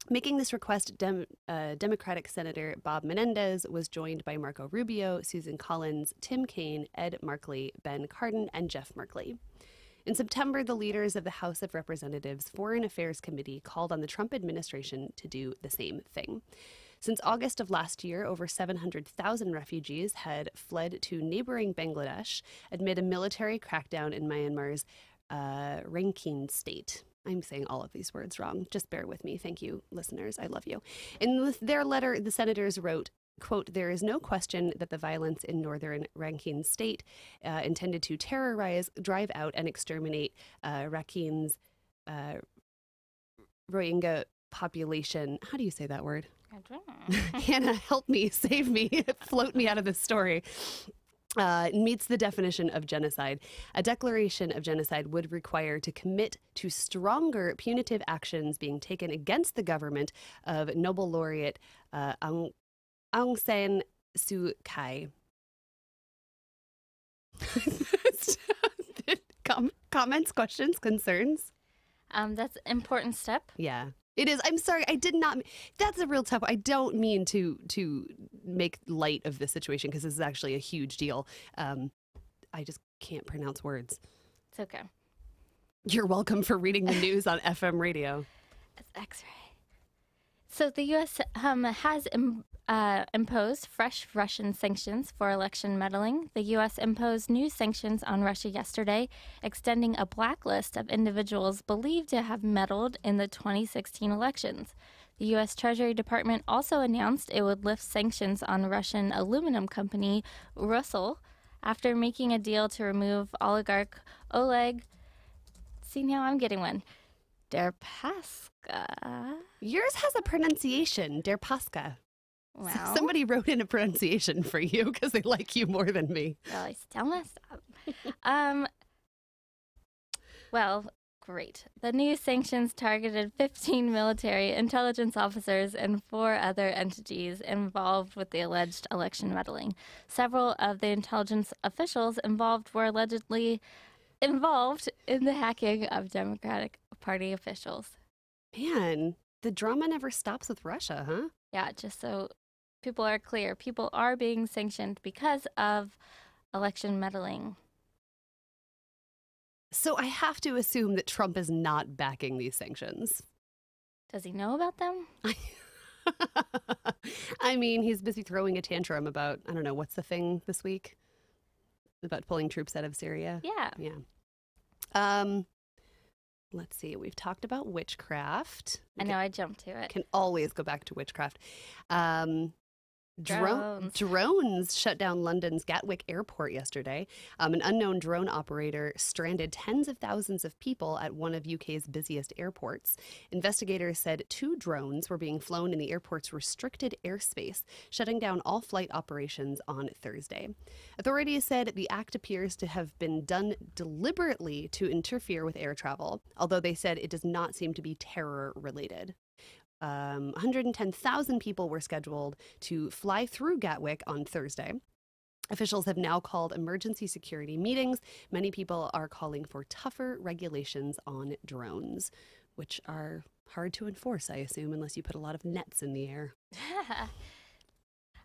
Making this request, Democratic Senator Bob Menendez was joined by Marco Rubio, Susan Collins, Tim Kaine, Ed Markley, Ben Cardin, and Jeff Merkley. In September, the leaders of the House of Representatives Foreign Affairs Committee called on the Trump administration to do the same thing. Since August of last year, over 700,000 refugees had fled to neighboring Bangladesh amid a military crackdown in Myanmar's Rakhine state. I'm saying all of these words wrong. Just bear with me. Thank you, listeners. I love you. In their letter, the senators wrote, quote, "There is no question that the violence in northern Rakhine state intended to terrorize, drive out, and exterminate Rakhine's Rohingya population." How do you say that word? I don't know. Hannah, help me, save me, float me out of this story. Meets the definition of genocide. A declaration of genocide would require to commit to stronger punitive actions being taken against the government of Nobel laureate Aung San Suu Kyi. Comments, questions, concerns? That's an important step. Yeah. It is. I'm sorry. I did not. That's a real tough. I don't mean to make light of this situation because this is actually a huge deal. I just can't pronounce words. It's okay. You're welcome for reading the news on FM radio. It's X-ray. So the U.S. has imposed fresh Russian sanctions for election meddling. The U.S. imposed new sanctions on Russia yesterday, extending a blacklist of individuals believed to have meddled in the 2016 elections. The U.S. Treasury Department also announced it would lift sanctions on Russian aluminum company Rosenau after making a deal to remove oligarch Oleg. See, now I'm getting one. Deripaska. Yours has a pronunciation, Deripaska. Wow. Somebody wrote in a pronunciation for you because they like you more than me. Well, I still messed up. Well, great. The new sanctions targeted 15 military intelligence officers and 4 other entities involved with the alleged election meddling. Several of the intelligence officials involved were allegedly involved in the hacking of Democratic Party officials. Man, the drama never stops with Russia, huh? Yeah, just so people are clear, people are being sanctioned because of election meddling. So I have to assume that Trump is not backing these sanctions. Does he know about them? I mean, he's busy throwing a tantrum about, I don't know, what's the thing this week? About pulling troops out of Syria? Yeah. Yeah. Let's see. We've talked about witchcraft. I know, I jumped to it. Can always go back to witchcraft. Drones shut down London's Gatwick Airport yesterday. An unknown drone operator stranded tens of thousands of people at one of UK's busiest airports. Investigators said 2 drones were being flown in the airport's restricted airspace, shutting down all flight operations on Thursday. Authorities said the act appears to have been done deliberately to interfere with air travel, although they said it does not seem to be terror-related. 110,000 people were scheduled to fly through Gatwick on Thursday. Officials have now called emergency security meetings. Many people are calling for tougher regulations on drones, which are hard to enforce, I assume, unless you put a lot of nets in the air.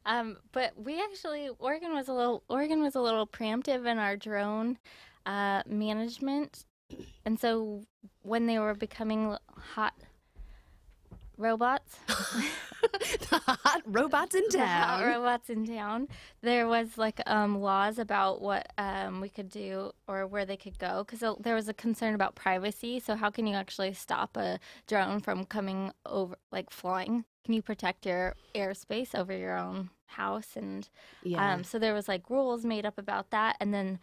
But we actually, Oregon was a little preemptive in our drone management, and so when they were becoming hot robots. The hot robots in town. The hot robots in town. There was like laws about what we could do or where they could go because there was a concern about privacy. So how can you actually stop a drone from coming over, like flying? Can you protect your airspace over your own house? And so there was like rules made up about that. And then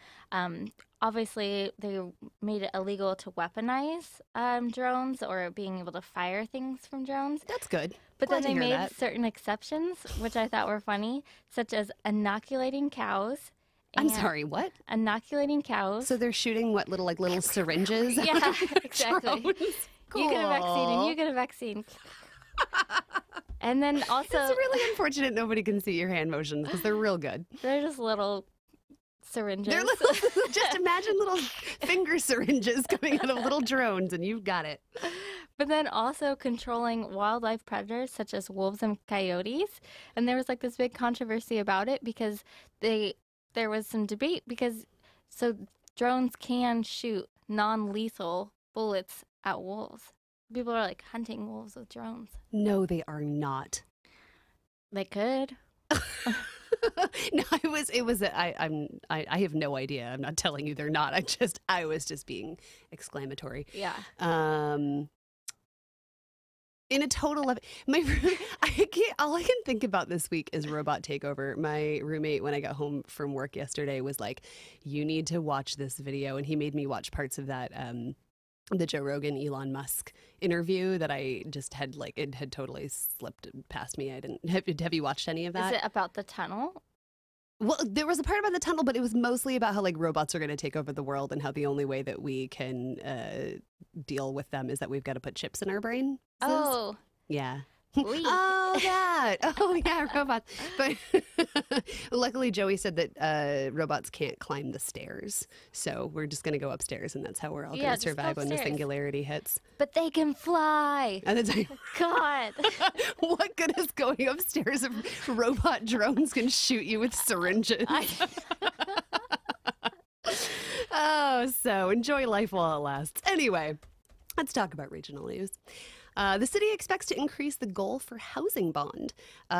obviously they made it illegal to weaponize drones or being able to fire things from drones. That's good. But then they made certain exceptions, which I thought were funny, such as inoculating cows I'm sorry, what? Inoculating cows. So they're shooting what, little syringes? Yeah, exactly. Cool. You get a vaccine and you get a vaccine. And then also... It's really unfortunate nobody can see your hand motions because they're real good. They're just little syringes. They're little, just imagine little finger syringes coming out of little drones and you've got it. But then also controlling wildlife predators such as wolves and coyotes. And there was like this big controversy about it because there was some debate because drones can shoot non-lethal bullets at wolves. People are like hunting wolves with drones. No, they are not. They could. No, I have no idea. I'm not telling you they're not. I was just being exclamatory. Yeah. In a total of all I can think about this week is Robot Takeover. My roommate, when I got home from work yesterday, was like, "You need to watch this video," and he made me watch parts of that. The Joe Rogan Elon Musk interview that I just had it had totally slipped past me. I didn't have you watched any of that? Is it about the tunnel? Well, there was a part about the tunnel, but it was mostly about how robots are going to take over the world and how the only way that we can deal with them is that we've got to put chips in our brain. Oh. Yeah. Oh, that. Oh, yeah, robots. But luckily, Joey said that robots can't climb the stairs. So we're just going to go upstairs, and that's how we're all going to survive when the singularity hits. But they can fly. And it's like, God. What good is going upstairs if robot drones can shoot you with syringes? Oh, so enjoy life while it lasts. Anyway, let's talk about regional news. The city expects to increase the goal for housing bond.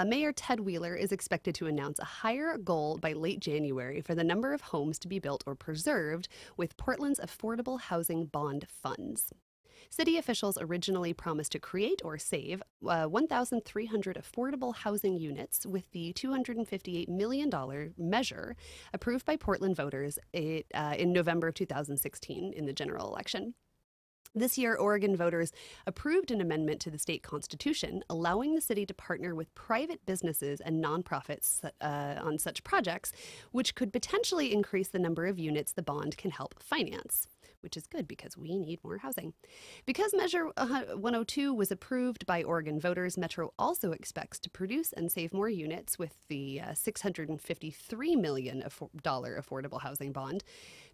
Mayor Ted Wheeler is expected to announce a higher goal by late January for the number of homes to be built or preserved with Portland's affordable housing bond funds. City officials originally promised to create or save 1,300 affordable housing units with the $258 million measure approved by Portland voters in November of 2016 in the general election. This year, Oregon voters approved an amendment to the state constitution, allowing the city to partner with private businesses and nonprofits on such projects, which could potentially increase the number of units the bond can help finance, which is good because we need more housing. Because Measure 102 was approved by Oregon voters, Metro also expects to produce and save more units with the $653 million affordable housing bond.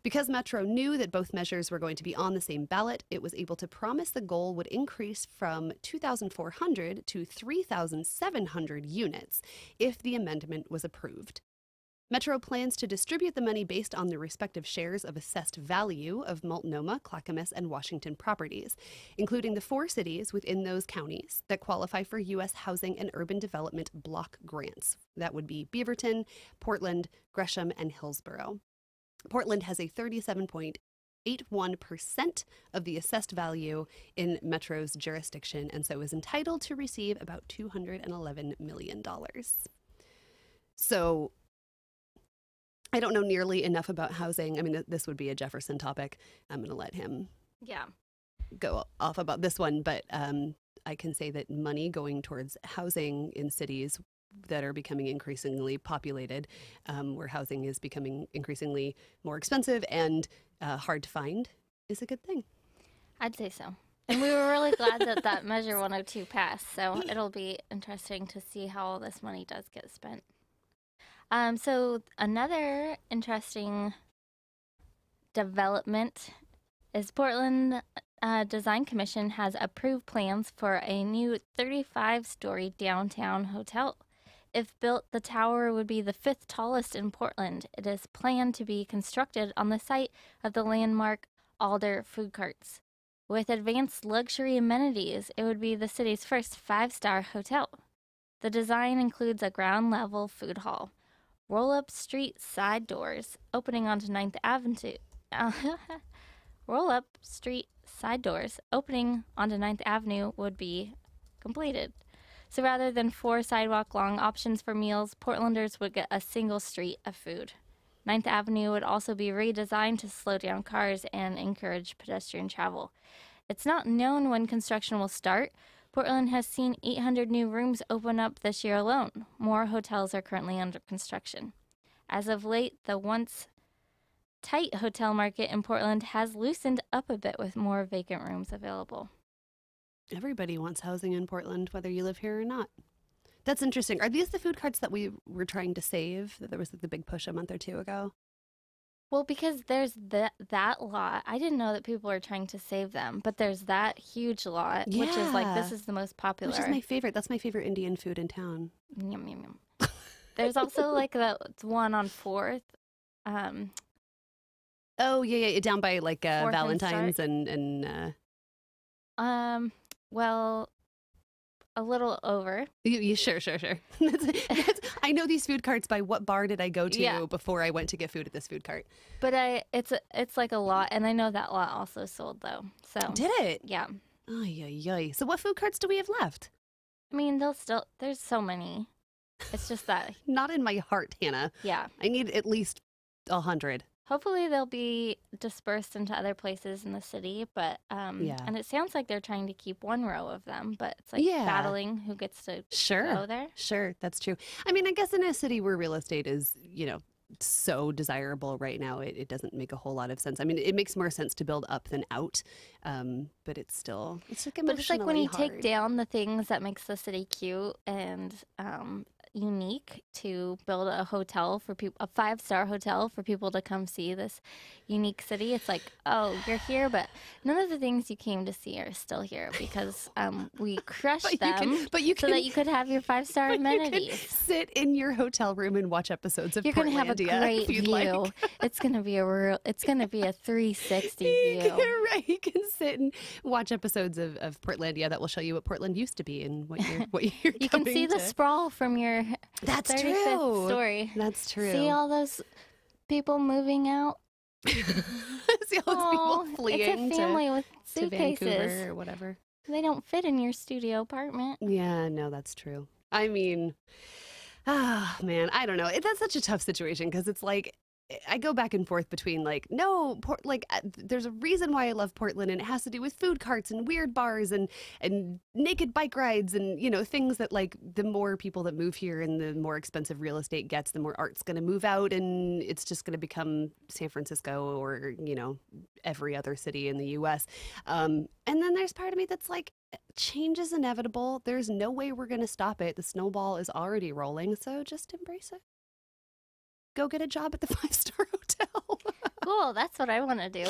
Because Metro knew that both measures were going to be on the same ballot, it was able to promise the goal would increase from 2,400 to 3,700 units if the amendment was approved. Metro plans to distribute the money based on the respective shares of assessed value of Multnomah, Clackamas, and Washington properties, including the 4 cities within those counties that qualify for U.S. Housing and Urban Development block grants. That would be Beaverton, Portland, Gresham, and Hillsborough. Portland has a 37.81% of the assessed value in Metro's jurisdiction, and so is entitled to receive about $211 million. So I don't know nearly enough about housing. I mean, this would be a Jefferson topic. I'm going to let him go off about this one, but I can say that money going towards housing in cities that are becoming increasingly populated, where housing is becoming increasingly more expensive and hard to find, is a good thing. I'd say so. And we were really glad that Measure 102 passed, so it'll be interesting to see how all this money does get spent. So another interesting development is Portland Design Commission has approved plans for a new 35-story downtown hotel. If built, the tower would be the 5th tallest in Portland. It is planned to be constructed on the site of the landmark Alder food carts. With advanced luxury amenities, it would be the city's first 5-star hotel. The design includes a ground-level food hall, roll-up street side doors opening onto 9th Avenue. Roll-up street side doors opening onto 9th Avenue would be completed. So rather than 4 sidewalk-long options for meals, Portlanders would get a single street of food. 9th Avenue would also be redesigned to slow down cars and encourage pedestrian travel. It's not known when construction will start. Portland has seen 800 new rooms open up this year alone. More hotels are currently under construction. As of late, the once tight hotel market in Portland has loosened up a bit with more vacant rooms available. Everybody wants housing in Portland, whether you live here or not. That's interesting. Are these the food carts that we were trying to save? That there was the big push a month or two ago? Well, because there's that lot. I didn't know that people are trying to save them, but there's that huge lot, which is like, this is the most popular. Which is my favorite. That's my favorite Indian food in town. Yum, yum, yum. There's also like the one on 4th. Oh, yeah, down by like 4th Valentine's and well, a little over. You sure. I know these food carts by what bar did I go to before I went to get food at this food cart. But it's like a lot, and I know that lot also sold though. So did it? Yeah. Ay. So what food carts do we have left? I mean, there's so many. It's just that not in my heart, Hannah. Yeah. I need at least 100. Hopefully they'll be dispersed into other places in the city, but and it sounds like they're trying to keep one row of them, but it's like battling who gets to go there. Sure, that's true. I mean, I guess in a city where real estate is, so desirable right now, it doesn't make a whole lot of sense. I mean, it makes more sense to build up than out, but it's like emotionally But it's like when you hard. take down the things that makes the city cute and unique to build a hotel for people, a 5-star hotel for people to come see this unique city. It's like, oh, you're here, but none of the things you came to see are still here because we crushed them so that you could have your 5-star amenities. You can sit in your hotel room and watch episodes of You're going to have a great view. Like. It's going to be a 360 view. Right. You can sit and watch episodes of Portlandia that will show you what Portland used to be and what you're You can see the sprawl from your That's 35th true. story. That's true. See all those people moving out? See all those people fleeing it's a family with to suitcases. Vancouver or whatever. They don't fit in your studio apartment. Yeah, no, that's true. I mean, man, I don't know. That's such a tough situation because it's like, I go back and forth between there's a reason why I love Portland, and it has to do with food carts and weird bars and naked bike rides and, things that like the more people that move here and the more expensive real estate gets, the more art's going to move out and it's just going to become San Francisco or, every other city in the U.S. And then there's part of me that's like, change is inevitable. There's no way we're going to stop it. The snowball is already rolling, so just embrace it. Go get a job at the 5-star hotel. Cool, that's what I want to do.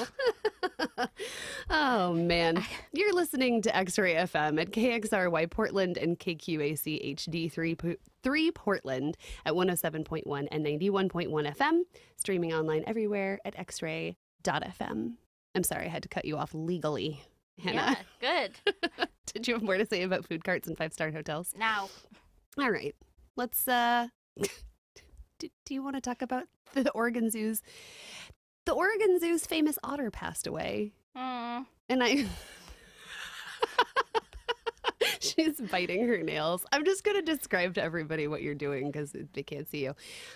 Oh, man. You're listening to X-Ray FM at KXRY Portland and KQAC HD3 Portland at 107.1 and 91.1 FM, streaming online everywhere at xray.fm. I'm sorry, I had to cut you off legally, Hannah. Yeah, good. Did you have more to say about food carts and 5-star hotels? No. All right. Let's, do you want to talk about the Oregon Zoo's? The Oregon Zoo's famous otter passed away. And she's biting her nails. I'm just going to describe to everybody what you're doing because they can't see you.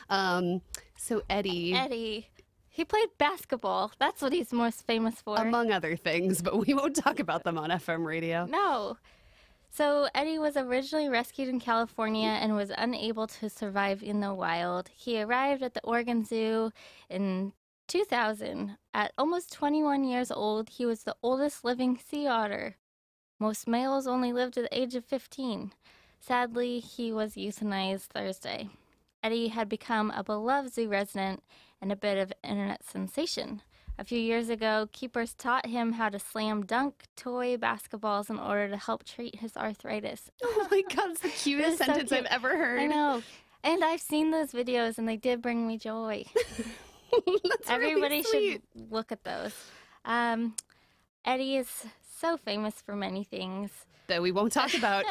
So Eddie, he played basketball. That's what he's most famous for. Among other things, but we won't talk about them on FM radio. No. So Eddie was originally rescued in California and was unable to survive in the wild. He arrived at the Oregon Zoo in 2000. At almost 21 years old, he was the oldest living sea otter. Most males only lived to the age of 15. Sadly, he was euthanized Thursday. Eddie had become a beloved zoo resident and a bit of internet sensation. A few years ago, keepers taught him how to slam dunk toy basketballs in order to help treat his arthritis. Oh my God, it's the cutest sentence I've ever heard. I know. And I've seen those videos and they did bring me joy. Everybody should look at those. Eddie is so famous for many things that we won't talk about.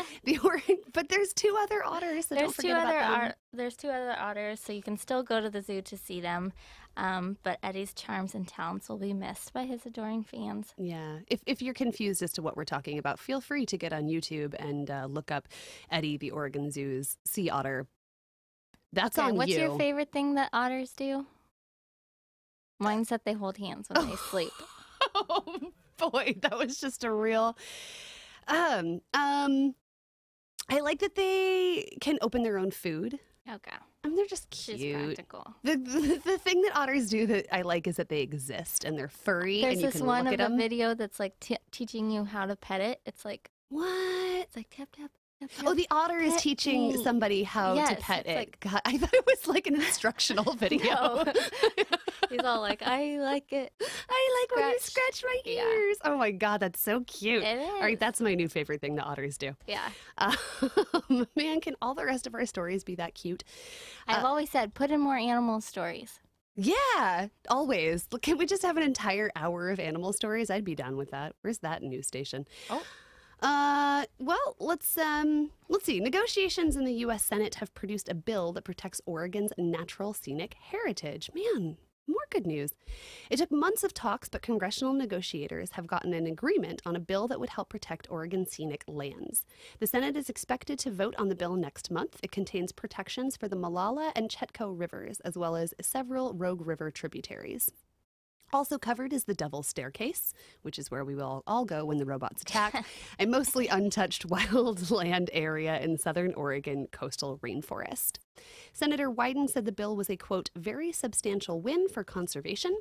But there's 2 other otters, so don't forget about them. There's 2 other otters, so you can still go to the zoo to see them. But Eddie's charms and talents will be missed by his adoring fans. Yeah. If you're confused as to what we're talking about, feel free to get on YouTube and look up Eddie, the Oregon Zoo's sea otter. That's on you. What's your favorite thing that otters do? Mine's that they hold hands when they sleep. Oh, boy. That was just a real... I like that they can open their own food. Okay. I mean, they're just She's cute. practical. The thing that otters do that I like is that they exist and they're furry. There's and you this can one look of at a them. video that's like teaching you how to pet it. It's like, What? It's like tap, tap, tap, tap. Oh, the otter is pet teaching me. somebody how to Yes, pet it's it. like- God, I thought it was like an instructional video. No. He's all like, I like it. I like when you Scratch. scratch my Yeah. ears. Oh my God, that's so cute. It All right, is. that's my new favorite thing that otters do. Yeah. Man, can all the rest of our stories be that cute? I've always said, put in more animal stories. Yeah, always. Look, can we just have an entire hour of animal stories? I'd be down with that. Where's that news station? Oh. Well, let's see. Negotiations in the U.S. Senate have produced a bill that protects Oregon's natural scenic heritage. Man, more good news. It took months of talks, but congressional negotiators have gotten an agreement on a bill that would help protect Oregon's scenic lands. The Senate is expected to vote on the bill next month. It contains protections for the Molalla and Chetco rivers, as well as several Rogue River tributaries. Also covered is the Devil's Staircase, which is where we will all go when the robots attack, a mostly untouched wildland area in southern Oregon coastal rainforest. Senator Wyden said the bill was a, quote, very substantial win for conservation.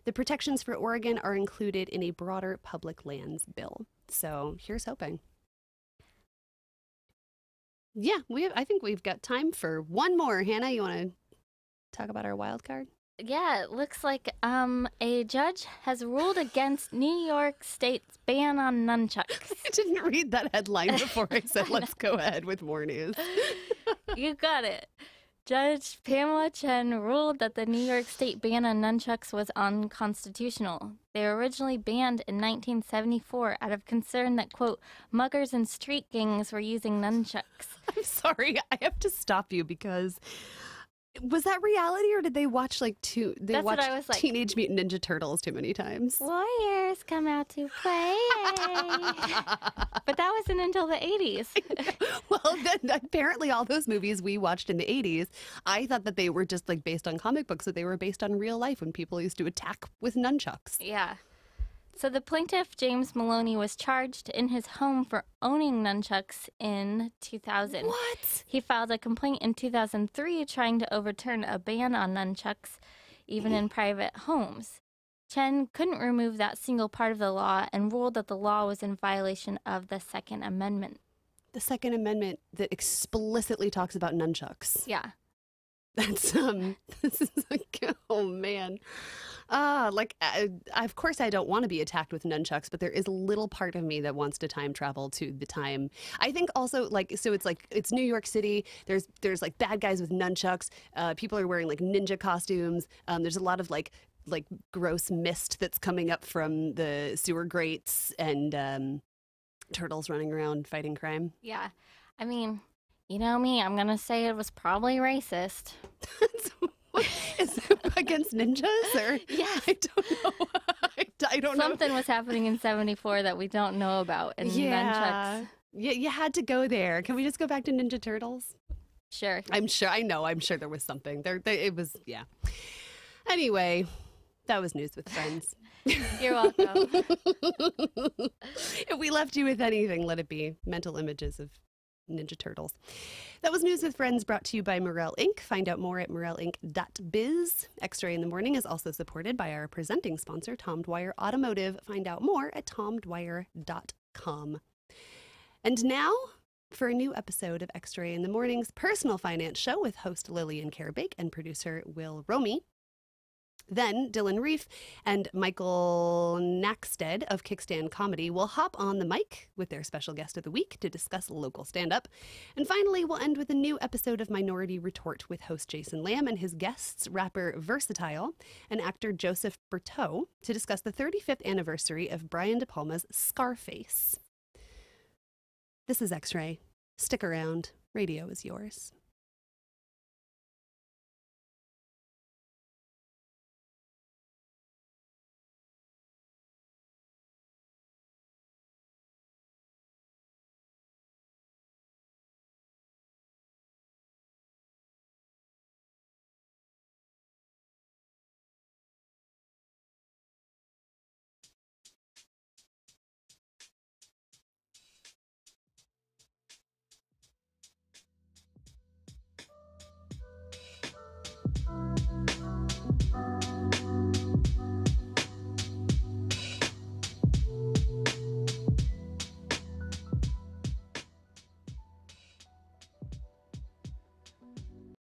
The protections for Oregon are included in a broader public lands bill. So here's hoping. Yeah, I think we've got time for one more. Hannah, you want to talk about our wild card? Yeah, it looks like a judge has ruled against New York State's ban on nunchucks. I didn't read that headline before I said let's go ahead with more news. You got it. Judge Pamela Chen ruled that the New York State ban on nunchucks was unconstitutional. They were originally banned in 1974 out of concern that, quote, muggers and street gangs were using nunchucks. I'm sorry, I have to stop you because... Was that reality, or did they watch That's what I was like. Teenage Mutant Ninja Turtles too many times? Warriors come out to play. But that wasn't until the 80s. Well, then apparently all those movies we watched in the 80s, I thought that they were just like based on comic books, that they were based on real life when people used to attack with nunchucks. Yeah. So the plaintiff, James Maloney, was charged in his home for owning nunchucks in 2000. What? He filed a complaint in 2003 trying to overturn a ban on nunchucks, even in private homes. Chen couldn't remove that single part of the law and ruled that the law was in violation of the Second Amendment. The Second Amendment that explicitly talks about nunchucks. Yeah. That's, this is like, oh man. Of course I don't want to be attacked with nunchucks, but there is a little part of me that wants to time travel to the time. I think also it's New York City. There's like bad guys with nunchucks. People are wearing like ninja costumes. There's a lot of like gross mist that's coming up from the sewer grates and turtles running around fighting crime. Yeah. I mean, you know me, I'm going to say it was probably racist. Is it against ninjas or? Yeah. I don't know. I don't know. Something was happening in 74 that we don't know about in nunchucks. Yeah, you had to go there. Can we just go back to Ninja Turtles? Sure. I'm sure there was something. It was, yeah. Anyway, that was News with Friends. You're welcome. If we left you with anything, let it be mental images of Ninja Turtles. That was News with Friends, brought to you by Morel Inc. Find out more at morelinc.biz. X-Ray in the Morning is also supported by our presenting sponsor, Tom Dwyer Automotive. Find out more at tomdwyer.com. And now for a new episode of X-Ray in the Morning's personal finance show with host Lillian Carabake and producer Will Romy. Then Dylan Reef and Michael Nackstead of Kickstand Comedy will hop on the mic with their special guest of the week to discuss local stand-up. And finally, we'll end with a new episode of Minority Retort with host Jason Lamb and his guests, rapper Versatile and actor Joseph Berteau, to discuss the 35th anniversary of Brian De Palma's Scarface. This is X-Ray. Stick around. Radio is yours.